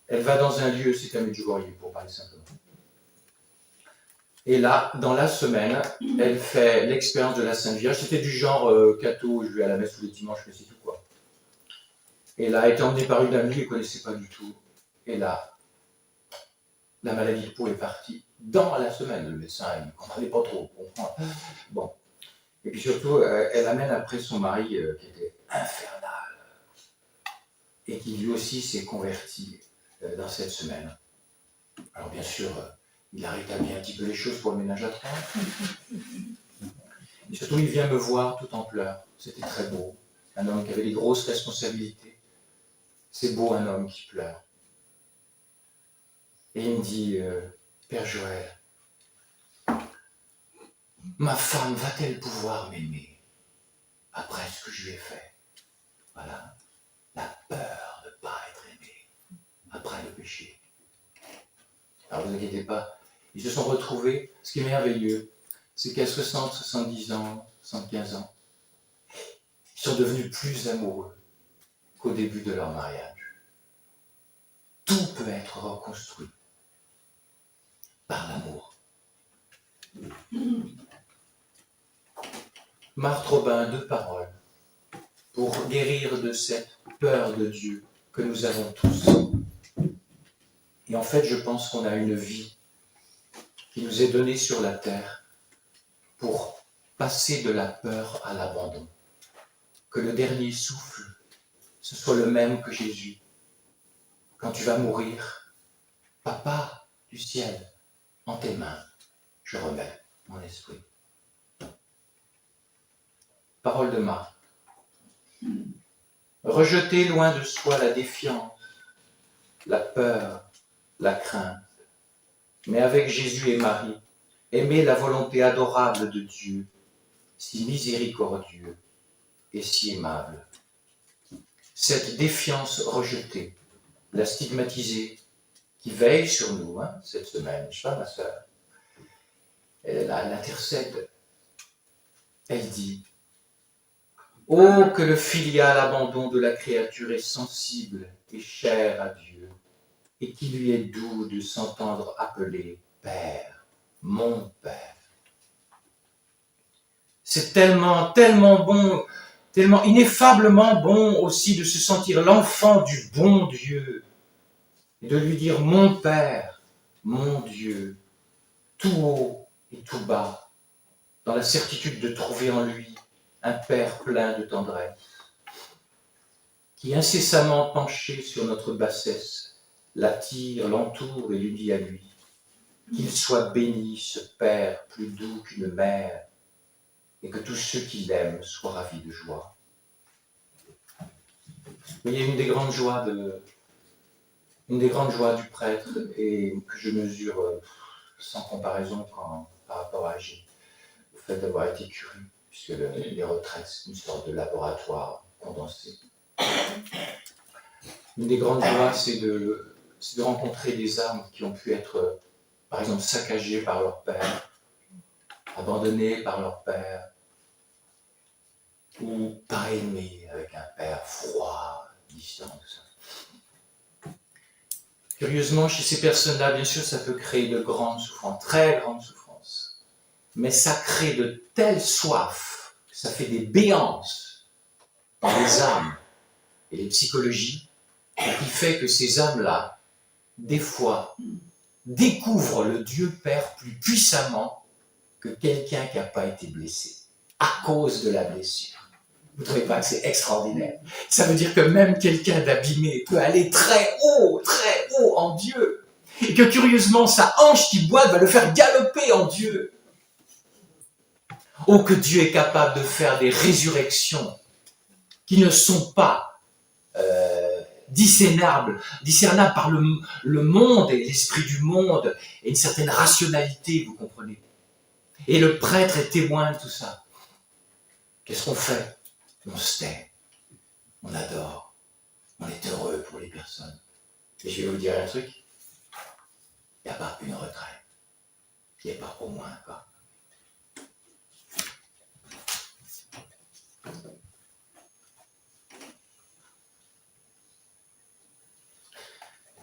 Elle va dans un lieu, c'est un Medjugorje, pour parler simplement. Et là, dans la semaine, elle fait l'expérience de la Sainte Vierge. C'était du genre catho, je vais à la messe tous les dimanches, mais c'est tout quoi. Et là, elle a été emmenée par une amie, elle ne connaissait pas du tout. Et là, la maladie de peau est partie dans la semaine. Le médecin, il ne comprenait pas trop. Bon. Et puis surtout, elle amène après son mari qui était infernal et qui lui aussi s'est converti dans cette semaine. Alors bien sûr, il a rétabli un petit peu les choses pour le ménage à 3. Et surtout, il vient me voir tout en pleurs. C'était très beau. Un homme qui avait des grosses responsabilités. C'est beau un homme qui pleure. Et il me dit, Père Joël, ma femme va-t-elle pouvoir m'aimer après ce que je lui ai fait? Voilà. La peur de ne pas être aimé après le péché. Alors ne vous inquiétez pas, ils se sont retrouvés. Ce qui est merveilleux, c'est qu'à 60, 70 ans, 75 ans, ils sont devenus plus amoureux qu'au début de leur mariage. Tout peut être reconstruit par l'amour. Marthe Robin, 2 paroles pour guérir de cette peur de Dieu que nous avons tous. Et en fait, je pense qu'on a une vie qui nous est donnée sur la terre pour passer de la peur à l'abandon. Que le dernier souffle, ce soit le même que Jésus. Quand tu vas mourir, Papa du ciel, en tes mains, je remets mon esprit. Parole de Marthe. Rejeter loin de soi la défiance, la peur, la crainte, mais avec Jésus et Marie, aimer la volonté adorable de Dieu, si miséricordieux et si aimable. Cette défiance rejetée, la stigmatisée, qui veille sur nous cette semaine, je sais pas ma sœur, elle intercède, elle dit « Oh, que le filial abandon de la créature est sensible et cher à Dieu, et qu'il lui est doux de s'entendre appeler Père, mon Père. » C'est tellement bon, tellement ineffablement bon aussi de se sentir l'enfant du bon Dieu, et de lui dire « Mon Père, mon Dieu », tout haut et tout bas, dans la certitude de trouver en lui un Père plein de tendresse, qui incessamment penché sur notre bassesse, l'attire, l'entoure et lui dit à lui, qu'il soit béni ce Père plus doux qu'une mère, et que tous ceux qui l'aiment soient ravis de joie. Vous voyez, une des grandes joies Une des grandes joies du prêtre, et que je mesure sans comparaison par rapport à Agir, au fait d'avoir été curé, puisque les retraites, c'est une sorte de laboratoire condensé. Une des grandes joies, c'est de rencontrer des âmes qui ont pu être, par exemple, saccagées par leur père, abandonnées par leur père, ou pas aimées avec un père froid, distant, tout ça. Curieusement, chez ces personnes-là, bien sûr, ça peut créer de grandes souffrances, très grandes souffrances. Mais ça crée de telles soifs, ça fait des béances dans les âmes et les psychologies, qui fait que ces âmes-là, des fois, découvrent le Dieu Père plus puissamment que quelqu'un qui n'a pas été blessé, à cause de la blessure. Vous ne trouvez pas que c'est extraordinaire? Ça veut dire que même quelqu'un d'abîmé peut aller très haut en Dieu. Et que curieusement, sa hanche qui boite va le faire galoper en Dieu. Oh, que Dieu est capable de faire des résurrections qui ne sont pas discernables par le monde et l'esprit du monde et une certaine rationalité, vous comprenez. Et le prêtre est témoin de tout ça. Qu'est-ce qu'on fait? On se tait, on adore, on est heureux pour les personnes. Et je vais vous dire un truc, il n'y a pas une retraite, il n'y a pas au moins un pas.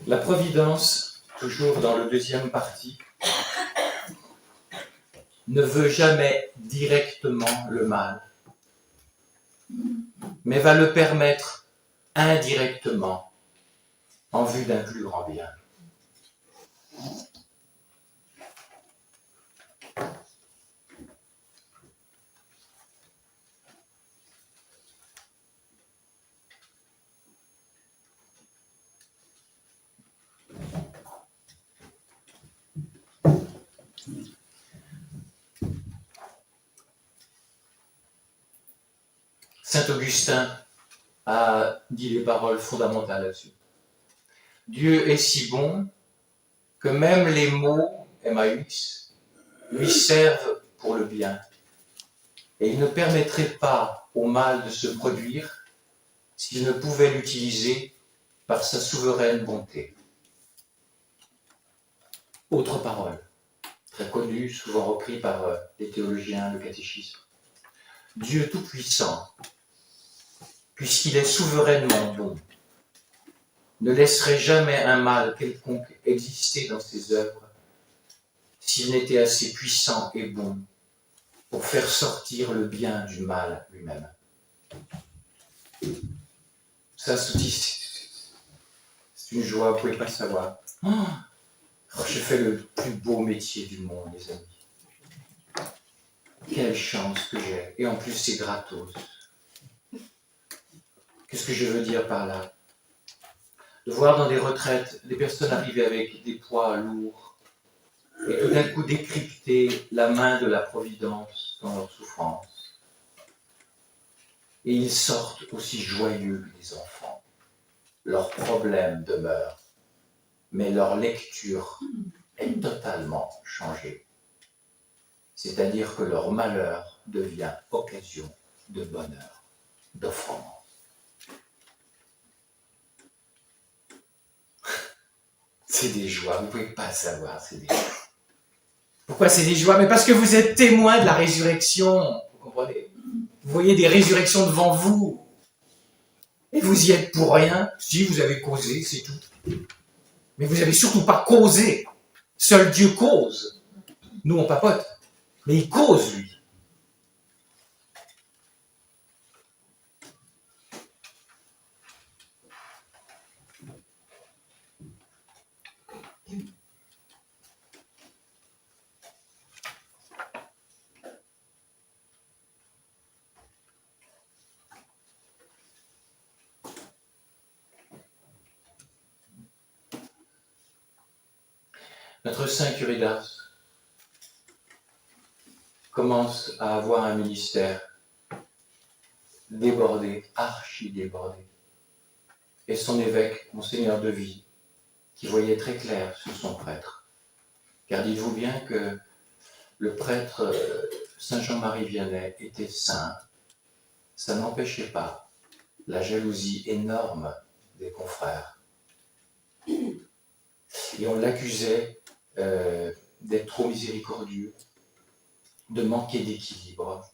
La providence, toujours dans le deuxième parti, ne veut jamais directement le mal, mais va le permettre indirectement en vue d'un plus grand bien. Saint Augustin a dit les paroles fondamentales là-dessus. Dieu est si bon que même les mots MAX lui servent pour le bien. Et il ne permettrait pas au mal de se produire s'il ne pouvait l'utiliser par sa souveraine bonté. Autre parole, très connue, souvent reprise par les théologiens, le catéchisme. Dieu Tout-Puissant, puisqu'il est souverainement bon, ne laisserait jamais un mal quelconque exister dans ses œuvres s'il n'était assez puissant et bon pour faire sortir le bien du mal lui-même. Ça, c'est une joie, vous ne pouvez pas le savoir. Oh, j'ai fait le plus beau métier du monde, les amis. Quelle chance que j'ai. Et en plus, c'est gratos. Qu'est-ce que je veux dire par là? De voir dans des retraites des personnes arriver avec des poids lourds et tout d'un coup décrypter la main de la providence dans leur souffrance. Et ils sortent aussi joyeux que les enfants. Leurs problèmes demeurent, mais leur lecture est totalement changée. C'est-à-dire que leur malheur devient occasion de bonheur, d'offrande. C'est des joies, vous ne pouvez pas savoir, c'est des joies. Pourquoi c'est des joies? Mais parce que vous êtes témoin de la résurrection, vous comprenez? Vous voyez des résurrections devant vous. Et vous y êtes pour rien. Si vous avez causé, c'est tout. Mais vous n'avez surtout pas causé. Seul Dieu cause. Nous, on papote. Mais il cause, lui. Notre saint curé d'Ars commence à avoir un ministère débordé, archi débordé. Et son évêque, Monseigneur Deville, qui voyait très clair sur son prêtre. Car dites-vous bien que le prêtre Saint Jean-Marie Vianney était saint. Ça n'empêchait pas la jalousie énorme des confrères. Et on l'accusait d'être trop miséricordieux, de manquer d'équilibre,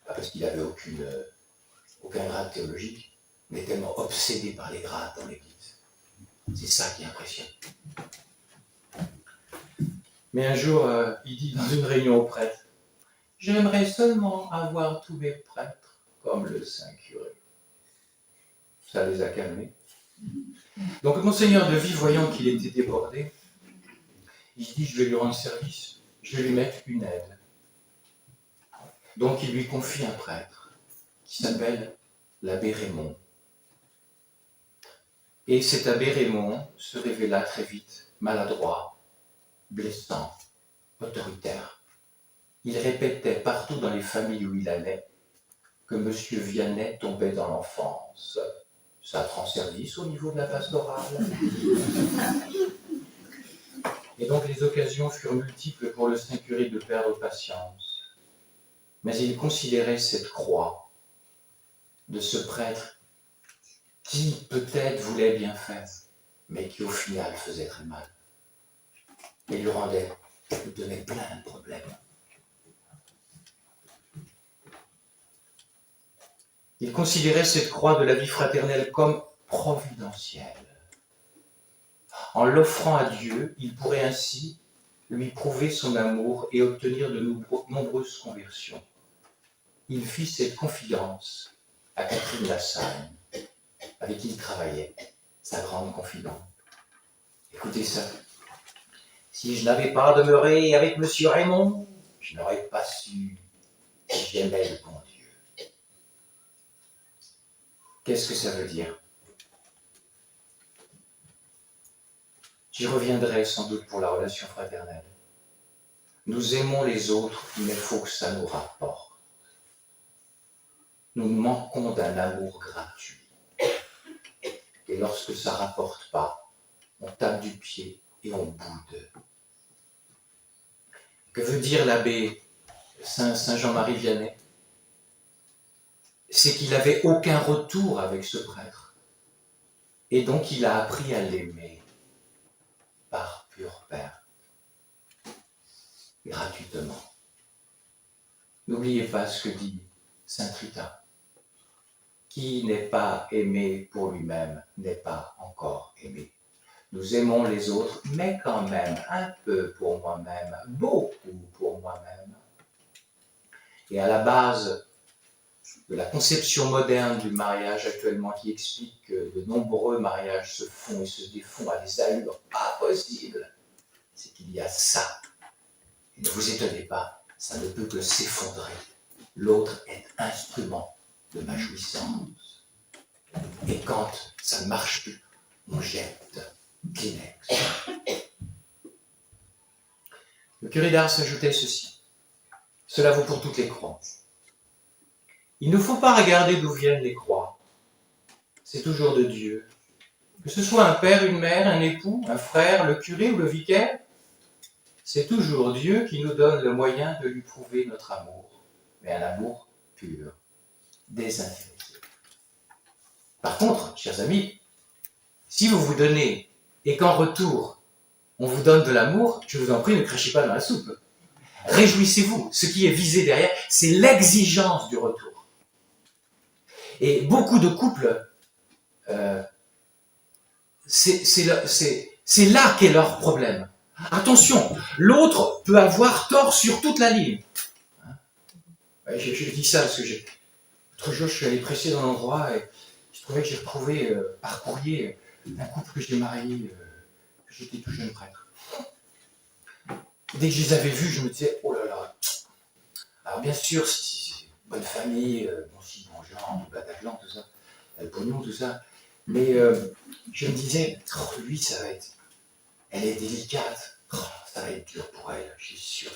pas parce qu'il n'avait aucun grade théologique, mais tellement obsédé par les grades dans l'Église. C'est ça qui impressionne. Mais un jour, il dit dans une réunion aux prêtres, « J'aimerais seulement avoir tous mes prêtres comme le saint curé. » Ça les a calmés. Donc Monseigneur de Vie, voyant qu'il était débordé, il dit, je vais lui rendre service, je vais lui mettre une aide. Donc il lui confie un prêtre qui s'appelle l'abbé Raymond. Et cet abbé Raymond se révéla très vite maladroit, blessant, autoritaire. Il répétait partout dans les familles où il allait que M. Vianney tombait dans l'enfance. Ça rend service au niveau de la pastorale. Et donc les occasions furent multiples pour le saint curé de perdre patience. Mais il considérait cette croix de ce prêtre qui peut-être voulait bien faire, mais qui au final faisait très mal. Et lui donnait plein de problèmes. Il considérait cette croix de la vie fraternelle comme providentielle. En l'offrant à Dieu, il pourrait ainsi lui prouver son amour et obtenir de nombreuses conversions. Il fit cette confidence à Catherine Lassagne, avec qui il travaillait, sa grande confidente. Écoutez ça. Si je n'avais pas demeuré avec M. Raymond, je n'aurais pas su si j'aimais le bon Dieu. Qu'est-ce que ça veut dire? J'y reviendrai sans doute pour la relation fraternelle. Nous aimons les autres, mais il faut que ça nous rapporte. Nous manquons d'un amour gratuit. Et lorsque ça ne rapporte pas, on tape du pied et on boude. Que veut dire l'abbé Saint Jean-Marie Vianney? C'est qu'il n'avait aucun retour avec ce prêtre. Et donc il a appris à l'aimer par pure perte, gratuitement. N'oubliez pas ce que dit saint Rita. Qui n'est pas aimé pour lui-même n'est pas encore aimé. Nous aimons les autres, mais quand même un peu pour moi-même, beaucoup pour moi-même. Et à la base de la conception moderne du mariage actuellement, qui explique que de nombreux mariages se font et se défont à des allures pas possibles, c'est qu'il y a ça. Et ne vous étonnez pas, ça ne peut que s'effondrer. L'autre est instrument de ma jouissance. Et quand ça ne marche plus, on jette Kleenex. Le curé d'Ars ajoutait ceci. Cela vaut pour toutes les croix. Il ne faut pas regarder d'où viennent les croix. C'est toujours de Dieu. Que ce soit un père, une mère, un époux, un frère, le curé ou le vicaire, c'est toujours Dieu qui nous donne le moyen de lui prouver notre amour. Mais un amour pur, désintéressé. Par contre, chers amis, si vous vous donnez et qu'en retour, on vous donne de l'amour, je vous en prie, ne crachez pas dans la soupe. Réjouissez-vous. Ce qui est visé derrière, c'est l'exigence du retour. Et beaucoup de couples, c'est là qu'est leur problème. Attention, l'autre peut avoir tort sur toute la ligne. Je dis ça parce que l'autre jour, je suis allé prêcher dans l'endroit et je trouvais que j'ai retrouvé par courrier un couple que j'ai marié, que j'étais tout jeune prêtre. Dès que je les avais vus, je me disais, oh là là. Alors bien sûr, c'est une bonne famille, bon genre, du Bataclan, tout ça, le pognon, tout ça. Mais je me disais, oh, lui, ça va être... Elle est délicate. Oh, ça va être dur pour elle, je suis sûr.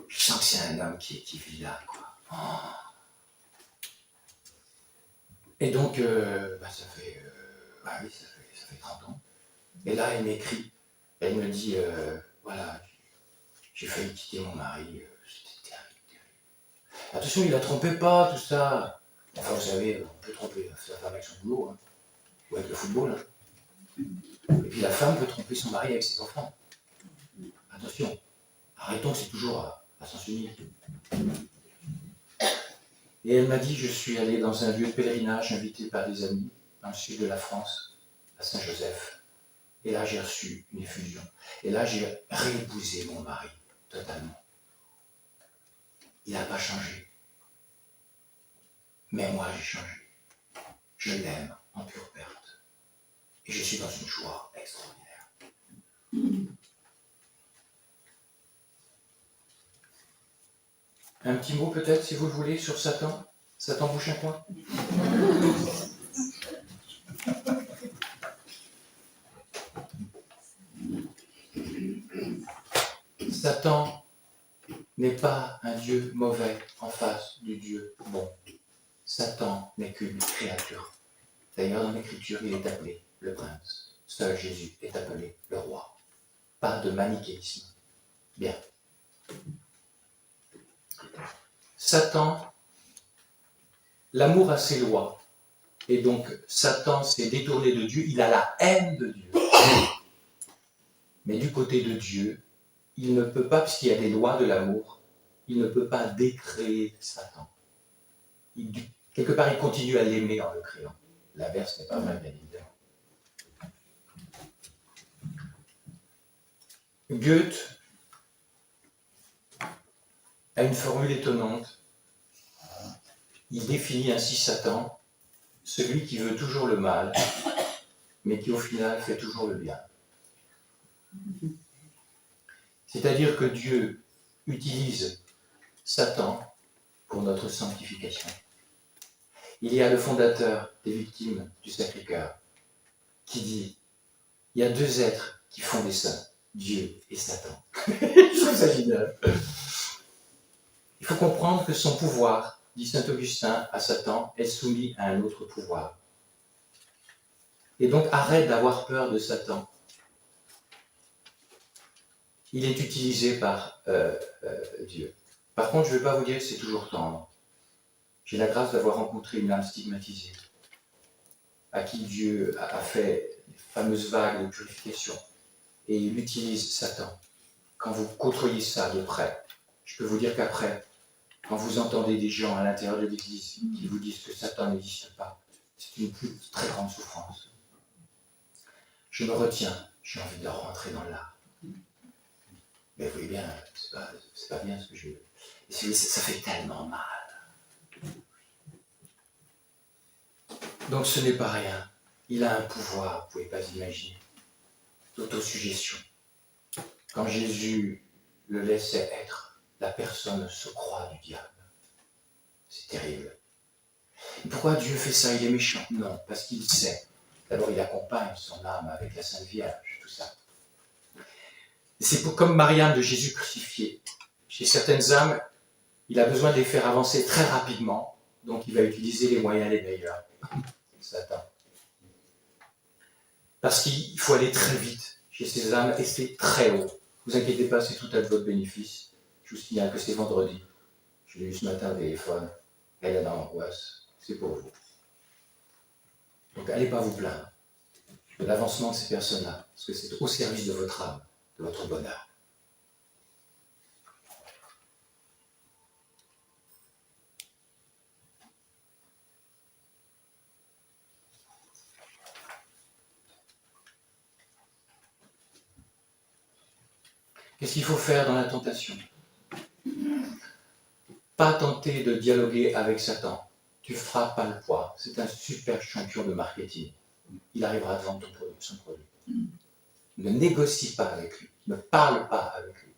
Je sens que c'est un homme qui vit là, quoi. Oh. Et donc, ça fait ça fait 30 ans. Et là, elle m'écrit, elle me dit, voilà, j'ai failli quitter mon mari, c'était terrible. Attention, il la trompait pas, tout ça. Enfin, vous savez, on peut tromper sa femme avec son boulot, hein, ou avec le football. Hein. Et puis la femme peut tromper son mari avec ses enfants. Attention, arrêtons, c'est toujours à sens unique. Et elle m'a dit, je suis allé dans un lieu de pèlerinage invité par des amis dans le sud de la France, à Saint-Joseph. Et là, j'ai reçu une effusion. Et là, j'ai réépousé mon mari, totalement. Il n'a pas changé. Mais moi, j'ai changé. Je l'aime en pure perte. Et je suis dans une joie extraordinaire. Un petit mot peut-être, si vous le voulez, sur Satan. Satan bouche un coin. Satan n'est pas un Dieu mauvais en face du Dieu bon. Satan n'est qu'une créature. D'ailleurs, dans l'Écriture, il est appelé le prince. Seul Jésus est appelé le roi. Pas de manichéisme. Bien. Satan, l'amour a ses lois. Et donc, Satan s'est détourné de Dieu. Il a la haine de Dieu. Mais du côté de Dieu, il ne peut pas, puisqu'il y a des lois de l'amour, il ne peut pas décréer Satan. Quelque part, il continue à l'aimer en le créant. L'inverse n'est pas vrai, bien évidemment. Goethe a une formule étonnante. Il définit ainsi Satan, celui qui veut toujours le mal, mais qui au final fait toujours le bien. C'est-à-dire que Dieu utilise Satan pour notre sanctification. Il y a le fondateur des victimes du Sacré-Cœur qui dit, il y a deux êtres qui font des saints, Dieu et Satan. Je trouve ça génial. Il faut comprendre que son pouvoir, dit saint Augustin à Satan, est soumis à un autre pouvoir. Et donc arrête d'avoir peur de Satan. Il est utilisé par Dieu. Par contre, je ne vais pas vous dire que c'est toujours tendre. J'ai la grâce d'avoir rencontré une âme stigmatisée, à qui Dieu a fait les fameuses vagues de purification. Et il utilise Satan. Quand vous côtoyez ça de près, je peux vous dire qu'après, quand vous entendez des gens à l'intérieur de l'Église qui vous disent que Satan n'existe pas, c'est une plus très grande souffrance. Je me retiens, j'ai envie de rentrer dans l'art. Mais vous voyez bien, c'est pas bien ce que je veux. Et ça fait tellement mal. Donc ce n'est pas rien. Il a un pouvoir, vous ne pouvez pas imaginer, d'autosuggestion. Quand Jésus le laissait être, la personne se croit du diable. C'est terrible. Et pourquoi Dieu fait ça? Il est méchant? Non, parce qu'il sait. D'abord, il accompagne son âme avec la Sainte Vierge, tout ça. Et c'est comme Mariam de Jésus crucifié. Chez certaines âmes, il a besoin de les faire avancer très rapidement, donc il va utiliser les moyens les meilleurs. Satan. Parce qu'il faut aller très vite chez ces âmes et c'est très haut. Ne vous inquiétez pas, c'est tout à votre bénéfice. Je vous signale que c'est vendredi. Je l'ai eu ce matin au téléphone. Elle est dans l'angoisse. C'est pour vous. Donc allez pas vous plaindre de l'avancement de ces personnes-là, parce que c'est au service de votre âme, de votre bonheur. Qu'est-ce qu'il faut faire dans la tentation? Pas tenter de dialoguer avec Satan. Tu feras pas le poids. C'est un super champion de marketing. Il arrivera à vendre son produit. Ne négocie pas avec lui. Ne parle pas avec lui.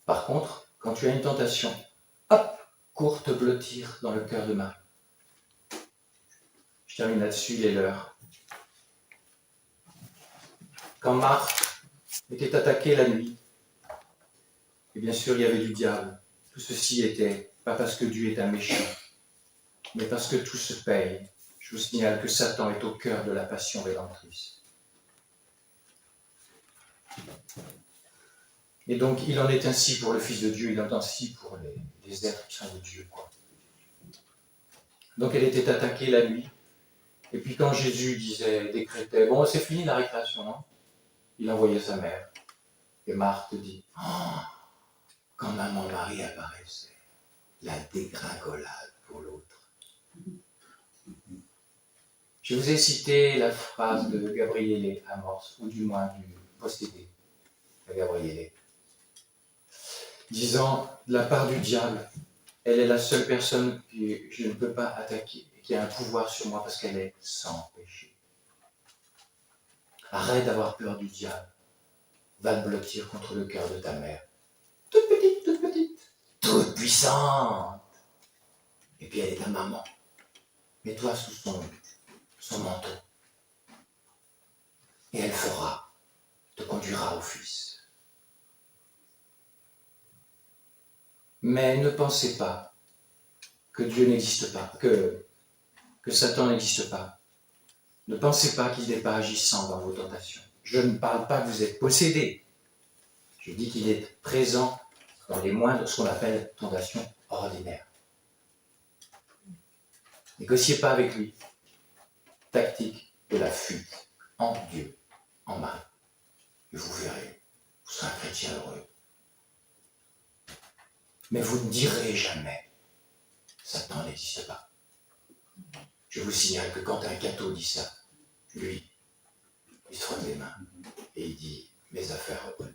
Par contre, quand tu as une tentation, hop, cours te blottir dans le cœur de Marie. Je termine là-dessus, il est l'heure. Quand Marthe était attaquée la nuit, et bien sûr il y avait du diable, tout ceci était pas parce que Dieu est un méchant, mais parce que tout se paye. Je vous signale que Satan est au cœur de la passion rédemptrice. Et donc, il en est ainsi pour le Fils de Dieu, il en est ainsi pour les êtres qui sont de Dieu, quoi. Donc, elle était attaquée la nuit. Et puis, quand Jésus décrétait, bon, c'est fini la récréation, non? Il envoyait sa mère. Et Marthe dit, oh, quand maman Marie apparaissait, la dégringolade pour l'autre. Je vous ai cité la phrase de Gabriele Amorce, ou du moins du possédé de Gabriele, disant, de la part du diable, elle est la seule personne que je ne peux pas attaquer, et qui a un pouvoir sur moi parce qu'elle est sans péché. Arrête d'avoir peur du diable. Va te blottir contre le cœur de ta mère. Toute petite, toute puissante. Et puis elle est ta maman. Mets-toi sous son manteau. Et elle te conduira au Fils. Mais ne pensez pas que Dieu n'existe pas, que Satan n'existe pas. Ne pensez pas qu'il n'est pas agissant dans vos tentations. Je ne parle pas que vous êtes possédés. Je dis qu'il est présent dans les moindres, ce qu'on appelle tentations ordinaires. Négociez pas avec lui. Tactique de la fuite en Dieu, en Marie. Et vous verrez, vous serez un chrétien heureux. Mais vous ne direz jamais, Satan n'existe pas. Je vous signale que quand un catho dit ça, lui, il se frotte les mains et il dit, mes affaires reprennent.